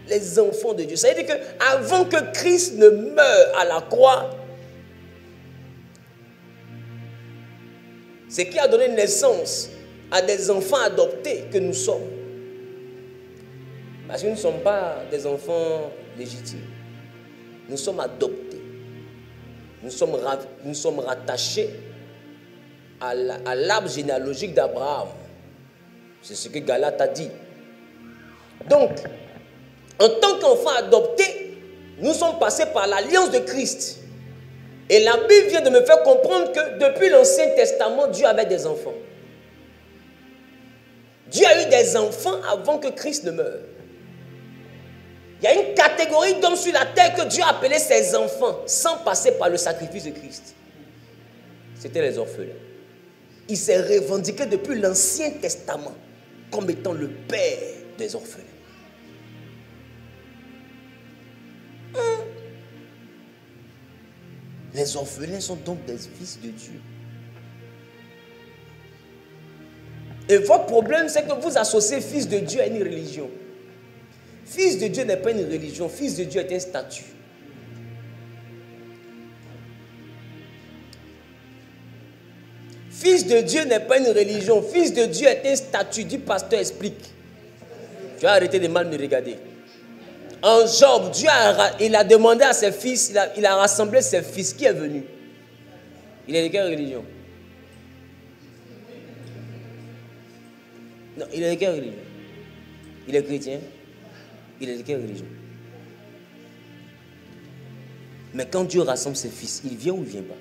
les enfants de Dieu. Ça veut dire qu'avant que Christ ne meure à la croix, c'est qui a donné naissance à des enfants adoptés que nous sommes. Parce que nous ne sommes pas des enfants légitimes. Nous sommes adoptés. Nous sommes rattachés à l'arbre généalogique d'Abraham. C'est ce que Galate a dit. Donc, en tant qu'enfants adoptés, nous sommes passés par l'alliance de Christ. Et la Bible vient de me faire comprendre que depuis l'Ancien Testament, Dieu avait des enfants. Dieu a eu des enfants avant que Christ ne meure. Il y a une catégorie d'hommes sur la terre que Dieu a appelé ses enfants sans passer par le sacrifice de Christ. C'était les orphelins. Il s'est revendiqué depuis l'Ancien Testament comme étant le père des orphelins. Les orphelins sont donc des fils de Dieu. Et votre problème, c'est que vous associez fils de Dieu à une religion. Fils de Dieu n'est pas une religion, fils de Dieu est un statut. Fils de Dieu n'est pas une religion, fils de Dieu est un statut. Du pasteur explique. Tu vas arrêter de mal me regarder. En Job, Dieu il a demandé à ses fils, il a rassemblé ses fils. Qui est venu? Il est de quelle religion? Non, il est de quelle religion? Il est chrétien? Il est de quelle religion? Mais quand Dieu rassemble ses fils, il vient ou il ne vient pas?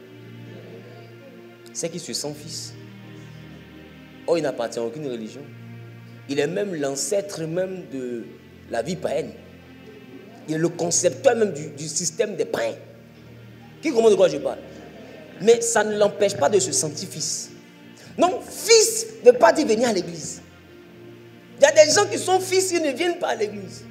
C'est qu'il se sent fils. Oh, il n'appartient à aucune religion. Il est même l'ancêtre même de la vie païenne. Il est le concepteur même du système des païens. Qui comprend de quoi je parle? Mais ça ne l'empêche pas de se sentir fils. Non, fils ne veut pas dire venir à l'église. Il y a des gens qui sont fils, ils ne viennent pas à l'église.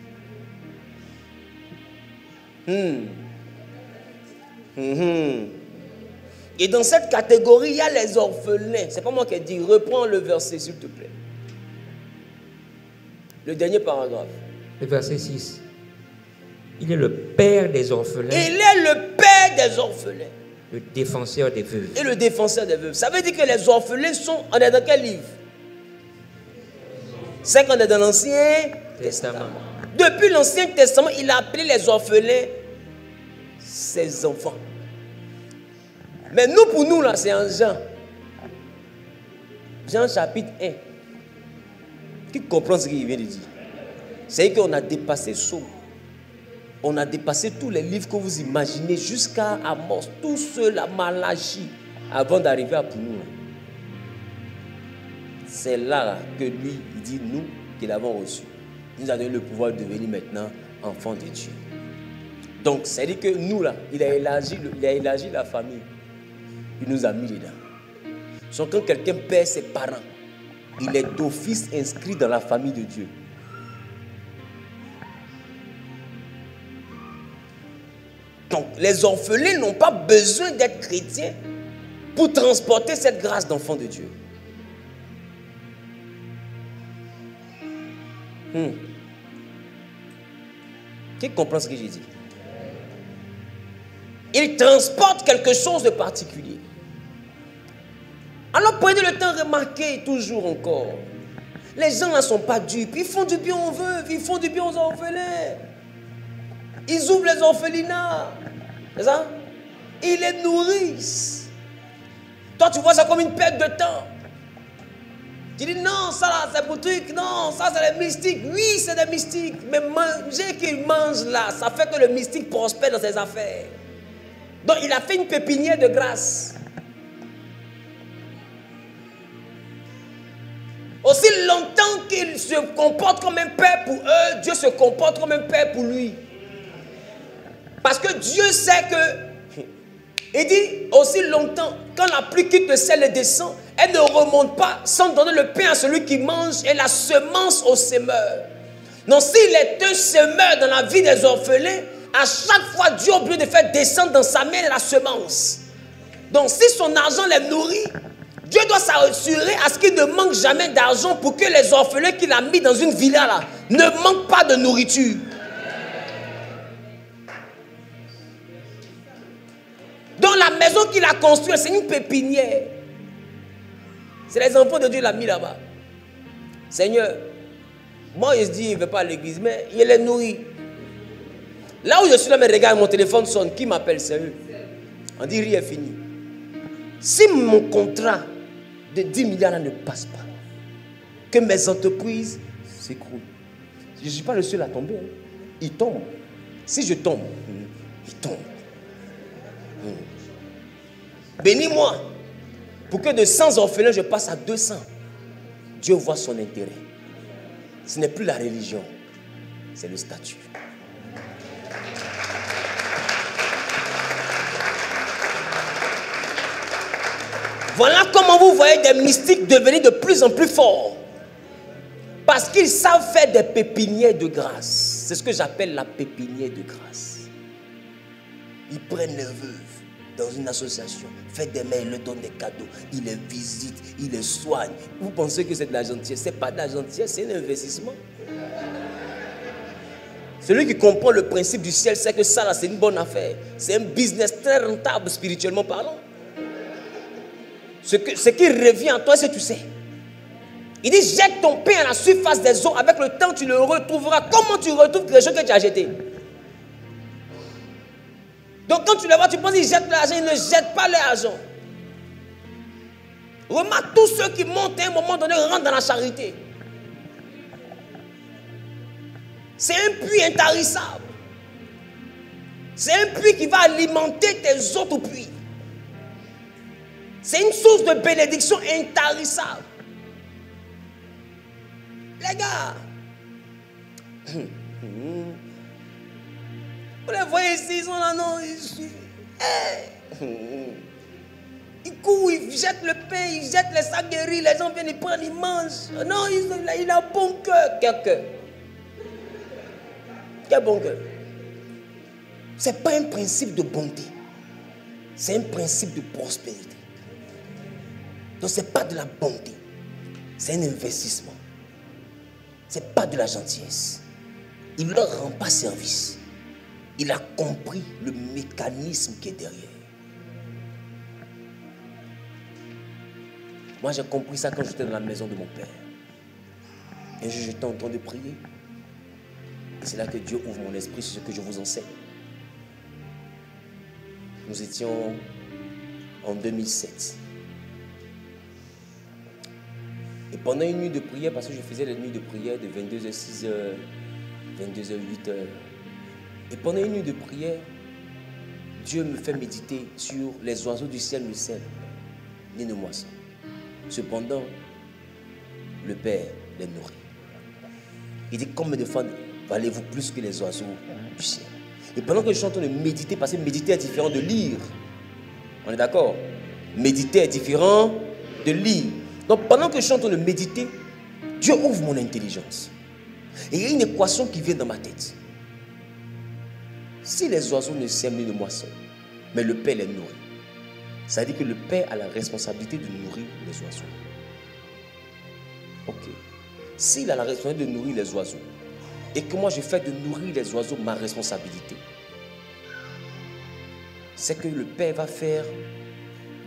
Et dans cette catégorie, il y a les orphelins. C'est pas moi qui ai dit. Reprends le verset, s'il te plaît. Le dernier paragraphe. Le verset 6. Il est le père des orphelins. Il est le père des orphelins. Le défenseur des veuves. Et le défenseur des veuves. Ça veut dire que les orphelins sont... On est dans quel livre? C'est qu'on est dans l'Ancien Testament. Depuis l'Ancien Testament, il a appelé les orphelins ses enfants. Mais nous, pour nous, là, c'est en Jean. Jean chapitre 1. Qui comprend ce qu'il vient de dire? C'est qu'on a dépassé Somme. On a dépassé tous les livres que vous imaginez jusqu'à Amos, tous ceux, la Malachie, avant d'arriver à pour nous. C'est là que lui, il dit nous qui l'avons reçu. Il nous a donné le pouvoir de devenir maintenant enfants de Dieu. Donc, c'est-à-dire que nous, là, il a élargi la famille. Il nous a mis dedans. Donc, quand quelqu'un perd ses parents, il est d'office inscrit dans la famille de Dieu. Donc, les orphelins n'ont pas besoin d'être chrétiens pour transporter cette grâce d'enfant de Dieu. Qui comprend ce que j'ai dit? Ils transportent quelque chose de particulier. Alors prenez le temps de remarquer toujours encore. Les gens ne sont pas dupes. Ils font du bien aux veuves, ils font du bien aux orphelins. Ils ouvrent les orphelinats. C'est ça? Ils les nourrissent. Toi, tu vois ça comme une perte de temps. Tu dis non, ça là, c'est pour truc. Non, ça c'est les mystiques. Oui, c'est des mystiques. Mais manger qu'ils mangent là, ça fait que le mystique prospère dans ses affaires. Donc, il a fait une pépinière de grâce. Aussi longtemps qu'il se comporte comme un père pour eux, Dieu se comporte comme un père pour lui. Parce que Dieu sait que, il dit aussi longtemps, quand la pluie quitte le ciel et descend, elle ne remonte pas sans donner le pain à celui qui mange et la semence au semeur. Donc s'il est un semeur dans la vie des orphelins, à chaque fois Dieu a obligé de faire descendre dans sa main la semence. Donc si son argent les nourrit, Dieu doit s'assurer à ce qu'il ne manque jamais d'argent pour que les orphelins qu'il a mis dans une villa là ne manquent pas de nourriture. Donc la maison qu'il a construite, c'est une pépinière. C'est les enfants de Dieu qu'il a mis là-bas. Seigneur, moi je dis il ne veut pas à l'église, mais il les nourrit. Là où je suis là, mais regarde, mon téléphone sonne. Qui m'appelle? C'est eux. On dit rien est fini. Si mon contrat de 10 milliards là ne passe pas, que mes entreprises s'écroulent, je ne suis pas le seul à tomber. Hein. Il tombe. Si je tombe, il tombe. Bénis-moi pour que de 100 orphelins je passe à 200. Dieu voit son intérêt. Ce n'est plus la religion, c'est le statut. Voilà comment vous voyez des mystiques devenir de plus en plus forts. Parce qu'ils savent faire des pépinières de grâce. C'est ce que j'appelle la pépinière de grâce. Ils prennent les veuves dans une association, font des mails, ils leur donnent des cadeaux, ils les visitent, ils les soignent. Vous pensez que c'est de la gentillesse? Ce n'est pas de la gentillesse, c'est un investissement. Celui qui comprend le principe du ciel sait que ça là c'est une bonne affaire. C'est un business très rentable spirituellement parlant. Ce qui revient à toi, c'est que tu sais. Il dit jette ton pain à la surface des eaux, avec le temps tu le retrouveras. Comment tu retrouves quelque chose que tu as jeté? Donc quand tu les vois, tu penses qu'ils jettent l'argent, ils ne jettent pas l'argent. Remarque, tous ceux qui montent à un moment donné rentrent dans la charité. C'est un puits intarissable. C'est un puits qui va alimenter tes autres puits. C'est une source de bénédiction intarissable. Les gars, vous les voyez ici, ils sont là, non, Il court, il jette le pain, il jette les sacs de riz, les gens viennent, ils prennent, ils mangent. Non, il a bon cœur. Quel cœur? Quel bon cœur? Ce n'est pas un principe de bonté. C'est un principe de prospérité. Donc ce n'est pas de la bonté. C'est un investissement. Ce n'est pas de la gentillesse. Il ne leur rend pas service. Il a compris le mécanisme qui est derrière. Moi, j'ai compris ça quand j'étais dans la maison de mon père. Un jour, j'étais en train de prier. Et c'est là que Dieu ouvre mon esprit sur ce que je vous enseigne. Nous étions en 2007. Et pendant une nuit de prière, parce que je faisais les nuits de prière de 22h, 6h, 22h, 8h. Et pendant une nuit de prière, Dieu me fait méditer sur les oiseaux du ciel me sèment, ni ne moissons. Cependant, le Père les nourrit. Il dit, combien de fois valez-vous plus que les oiseaux du ciel? Et pendant que je suis en train de méditer, parce que méditer est différent de lire. On est d'accord? Méditer est différent de lire. Donc pendant que je suis en train de méditer, Dieu ouvre mon intelligence. Et il y a une équation qui vient dans ma tête. Si les oiseaux ne sèment ni ne moissonnent, mais le Père les nourrit, ça veut dire que le Père a la responsabilité de nourrir les oiseaux. Ok. S'il a la responsabilité de nourrir les oiseaux, et que moi je fais de nourrir les oiseaux ma responsabilité, c'est que le Père va faire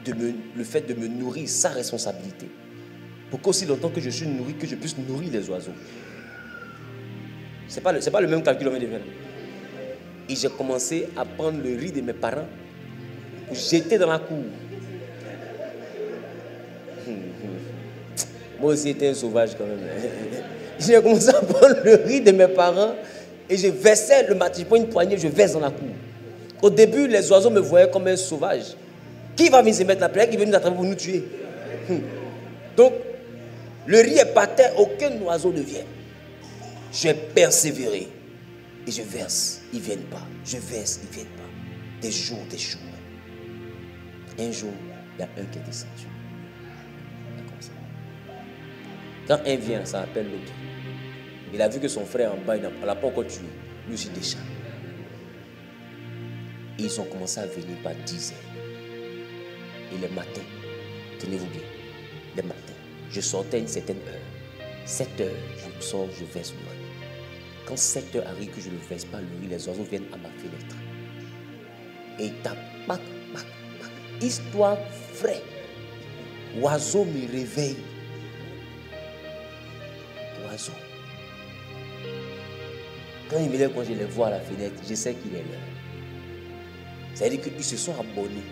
le fait de me nourrir sa responsabilité, pour qu'aussi longtemps que je suis nourri, que je puisse nourrir les oiseaux. C'est pas le même calcul au de faire. Et j'ai commencé à prendre le riz de mes parents pour jeter dans la cour. Moi aussi j'étais un sauvage quand même. J'ai commencé à prendre le riz de mes parents et je versais le matin, je prends une poignée, je verse dans la cour. Au début, les oiseaux me voyaient comme un sauvage. Qui va venir se mettre la plaie? Qui va nous attraper pour nous tuer? Donc, le riz est par terre, aucun oiseau ne vient. J'ai persévéré et je verse, ils ne viennent pas. Je verse, ils ne viennent pas. Des jours. Un jour, il y a un qui est descendu. Comme ça. Quand un vient, ça appelle l'autre. Il a vu que son frère en bas, il ne l'a pas encore tué. Lui aussi déjà. Et ils ont commencé à venir par dizaines. Et les matins, tenez-vous bien, les matins, je sortais à une certaine heure. 7 heures, je sors, je verse le riz. Quand 7 heures arrive que je ne le verse pas, le riz, les oiseaux viennent à ma fenêtre. Et ils tapent, pac, pac, pac. Histoire vraie. Oiseau me réveille. Oiseau. Quand il me lève, quand je les vois à la fenêtre, je sais qu'il est là. Ça veut dire qu'ils se sont abonnés.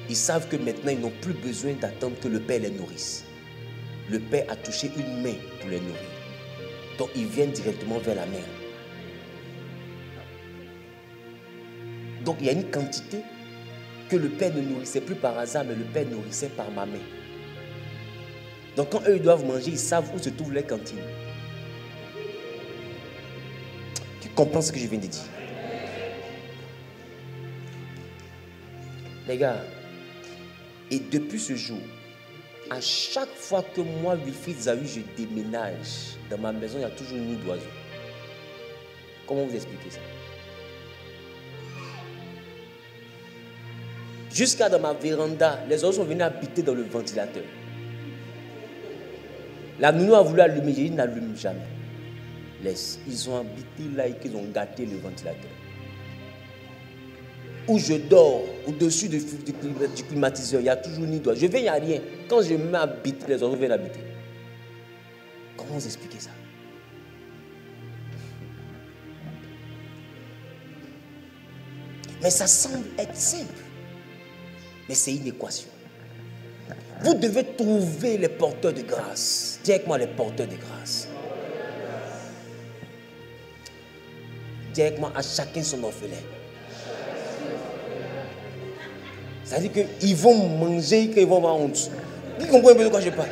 Ils savent que maintenant, ils n'ont plus besoin d'attendre que le Père les nourrisse. Le Père a touché une main pour les nourrir. Donc, ils viennent directement vers la mer. Donc, il y a une quantité que le Père ne nourrissait plus par hasard, mais le Père nourrissait par ma main. Donc, quand eux ils doivent manger, ils savent où se trouve leur cantine. Tu comprends ce que je viens de dire? Les gars, et depuis ce jour, à chaque fois que moi, Wilfried Zawi, je déménage dans ma maison, il y a toujours une nid d'oiseaux. Comment vous expliquez ça? Jusqu'à dans ma véranda, les oiseaux sont venus habiter dans le ventilateur. La nounou a voulu allumer, j'ai dit n'allume jamais. Laisse. Ils ont habité là et qu'ils ont gâté le ventilateur. Où je dors, au-dessus du climatiseur, il y a toujours une nid d'oiseaux. Je viens, il n'y a rien. Quand je m'habite, les oiseaux viennent habiter. Comment vous expliquez ça? Mais ça semble être simple. Mais c'est une équation. Vous devez trouver les porteurs de grâce. Dis avec moi les porteurs de grâce. Dis avec moi à chacun son orphelin. Ça veut dire qu'ils vont manger, qu'ils vont avoir honte. Qui comprend un peu de quoi je parle?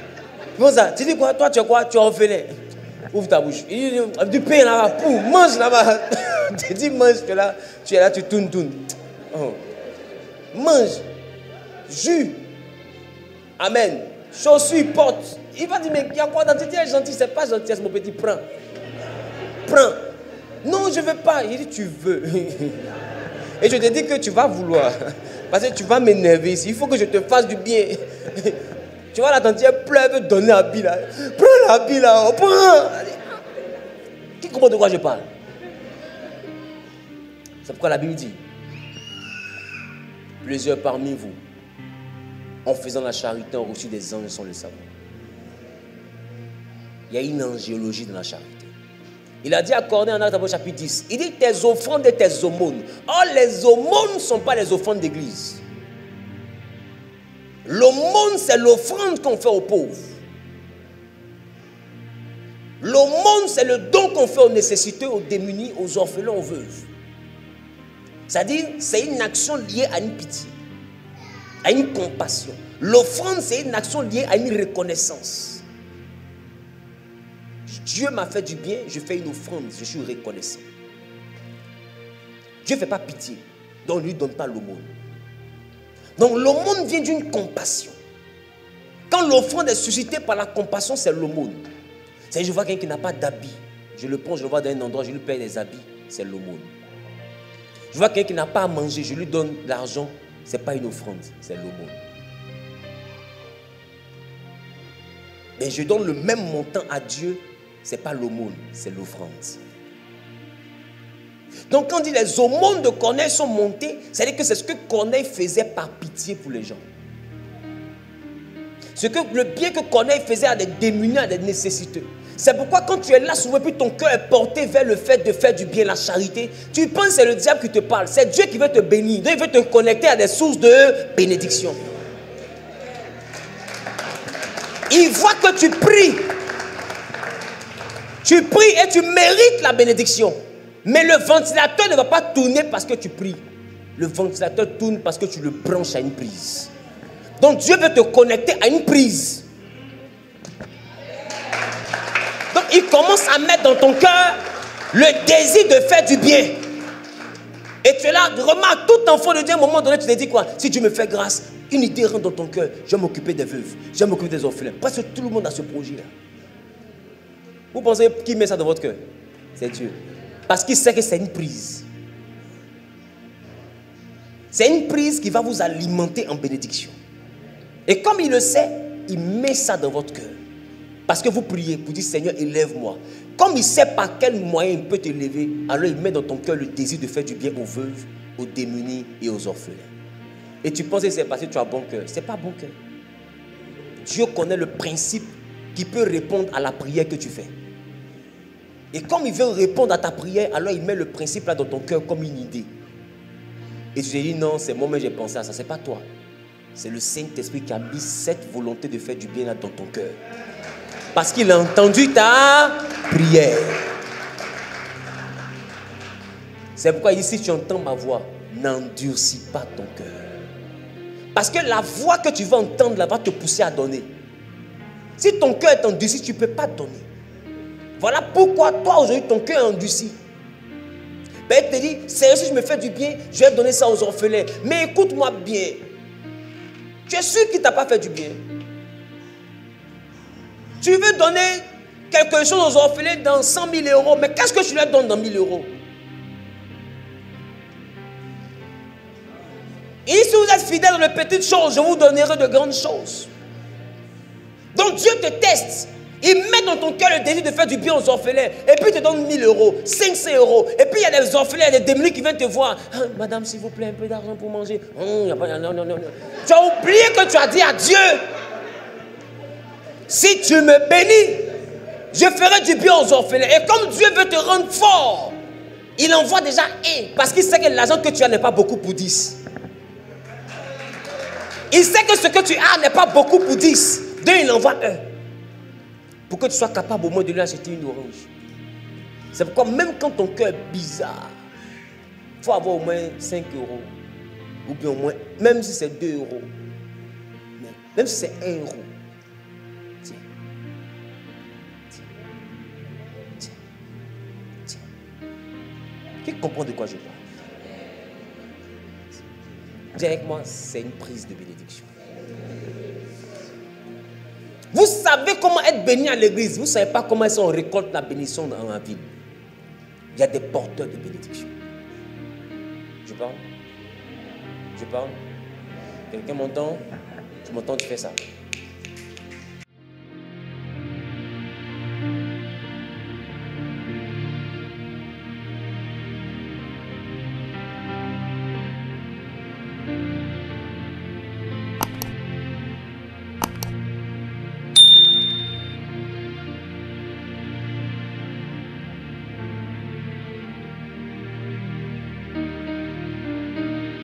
Tu dis quoi? Toi, tu es quoi? Tu es orphelin. Ouvre ta bouche. Il dit, du pain là-bas, pour, mange là-bas. Tu dis, mange, tu es là, tu tournes. Oh. Mange. jus. Amen. Chaussures, porte. Il va dire, mais il y a quoi dans tu es gentil, c'est pas gentil, mon petit, prends. Prends. Non, je ne veux pas. Il dit, tu veux. Et je te dis que tu vas vouloir. Parce que tu vas m'énerver ici. Il faut que je te fasse du bien. Tu vois, la tantière pleure, elle veut donner l'habit là. Prends l'habit là, prends. Qui comprend de quoi je parle? C'est pourquoi la Bible dit, plusieurs parmi vous, en faisant la charité, ont reçu des anges sans le savoir. Il y a une angéologie dans la charité. Il a dit à Corneille en Actes chapitre 10, il dit tes offrandes et tes aumônes. Or, les aumônes ne sont pas les offrandes d'église. L'aumône, c'est l'offrande qu'on fait aux pauvres. L'aumône, c'est le don qu'on fait aux nécessités, aux démunis, aux orphelins, aux veuves. C'est-à-dire, c'est une action liée à une pitié, à une compassion. L'offrande, c'est une action liée à une reconnaissance. Dieu m'a fait du bien, je fais une offrande, je suis reconnaissant. Dieu ne fait pas pitié, donc il ne lui donne pas l'aumône. Donc l'aumône vient d'une compassion. Quand l'offrande est suscitée par la compassion, c'est l'aumône. C'est-à-dire, je vois quelqu'un qui n'a pas d'habits, je le prends, je le vois dans un endroit, je lui paye des habits, c'est l'aumône. Je vois quelqu'un qui n'a pas à manger, je lui donne de l'argent, ce n'est pas une offrande, c'est l'aumône. Mais je donne le même montant à Dieu, ce n'est pas l'aumône, c'est l'offrande. Donc quand on dit les aumônes de Corneille sont montées, c'est-à-dire que c'est ce que Corneille faisait par pitié pour les gens. Le bien que Corneille faisait à des démunis, à des nécessiteux. C'est pourquoi quand tu es là souvent, puis ton cœur est porté vers le fait de faire du bien, la charité, tu penses que c'est le diable qui te parle. C'est Dieu qui veut te bénir. Donc il veut te connecter à des sources de bénédiction. Il voit que tu pries. Tu pries et tu mérites la bénédiction. Mais le ventilateur ne va pas tourner parce que tu pries. Le ventilateur tourne parce que tu le branches à une prise. Donc Dieu veut te connecter à une prise. Donc il commence à mettre dans ton cœur le désir de faire du bien. Et tu es là, remarque, tout enfant de Dieu, à un moment donné, tu te dis quoi? Si Dieu me fait grâce, une idée rentre dans ton cœur. Je vais m'occuper des veuves, je vais m'occuper des orphelins. Presque tout le monde a ce projet-là. Vous pensez qui met ça dans votre cœur? C'est Dieu. Parce qu'il sait que c'est une prise. C'est une prise qui va vous alimenter en bénédiction. Et comme il le sait, il met ça dans votre cœur. Parce que vous priez pour dire Seigneur, élève-moi. Comme il sait par quel moyen il peut t'élever, alors il met dans ton cœur le désir de faire du bien aux veuves, aux démunis et aux orphelins. Et tu penses que c'est parce que tu as bon cœur. Ce n'est pas bon cœur. Dieu connaît le principe qui peut répondre à la prière que tu fais. Et comme il veut répondre à ta prière, alors il met le principe là dans ton cœur comme une idée. Et tu te dis non, c'est moi-même j'ai pensé à ça. Ce n'est pas toi. C'est le Saint-Esprit qui a mis cette volonté de faire du bien là dans ton cœur. Parce qu'il a entendu ta prière. C'est pourquoi ici tu entends ma voix. N'endurcis pas ton cœur. Parce que la voix que tu vas entendre là va te pousser à donner. Si ton cœur est endurci, tu ne peux pas donner. Voilà pourquoi toi aujourd'hui ton cœur est endurci. Ben, il te dit, sérieux, si je me fais du bien, je vais donner ça aux orphelins. Mais écoute-moi bien. Tu es sûr qu'il ne t'a pas fait du bien. Tu veux donner quelque chose aux orphelins dans 100 000 euros, mais qu'est-ce que tu leur donnes dans 1000 euros? Et si vous êtes fidèle dans les petites choses, je vous donnerai de grandes choses. Donc Dieu te teste. Il met dans ton cœur le désir de faire du bien aux orphelins. Et puis il te donne 1000 euros, 500 euros. Et puis il y a des orphelins, il y a des démunis qui viennent te voir. Ah, madame, s'il vous plaît, un peu d'argent pour manger. Non. Tu as oublié que tu as dit à Dieu, si tu me bénis, je ferai du bien aux orphelins. Et comme Dieu veut te rendre fort, il envoie déjà un. Parce qu'il sait que l'argent que tu as n'est pas beaucoup pour 10. Il sait que ce que tu as n'est pas beaucoup pour 10. Donc il envoie un. Pour que tu sois capable au moins de lui acheter une orange. C'est pourquoi même quand ton cœur est bizarre, il faut avoir au moins 5 euros. Ou bien au moins, même si c'est 2 euros. Même si c'est 1 euro. Tiens. Qui comprend de quoi je parle? Dis avec moi, c'est une prise de bénédiction. Vous savez comment être béni à l'église. Vous ne savez pas comment on récolte la bénédiction dans la ville. Il y a des porteurs de bénédiction. Je parle? Je parle? Quelqu'un m'entend? Tu m'entends, tu fais ça.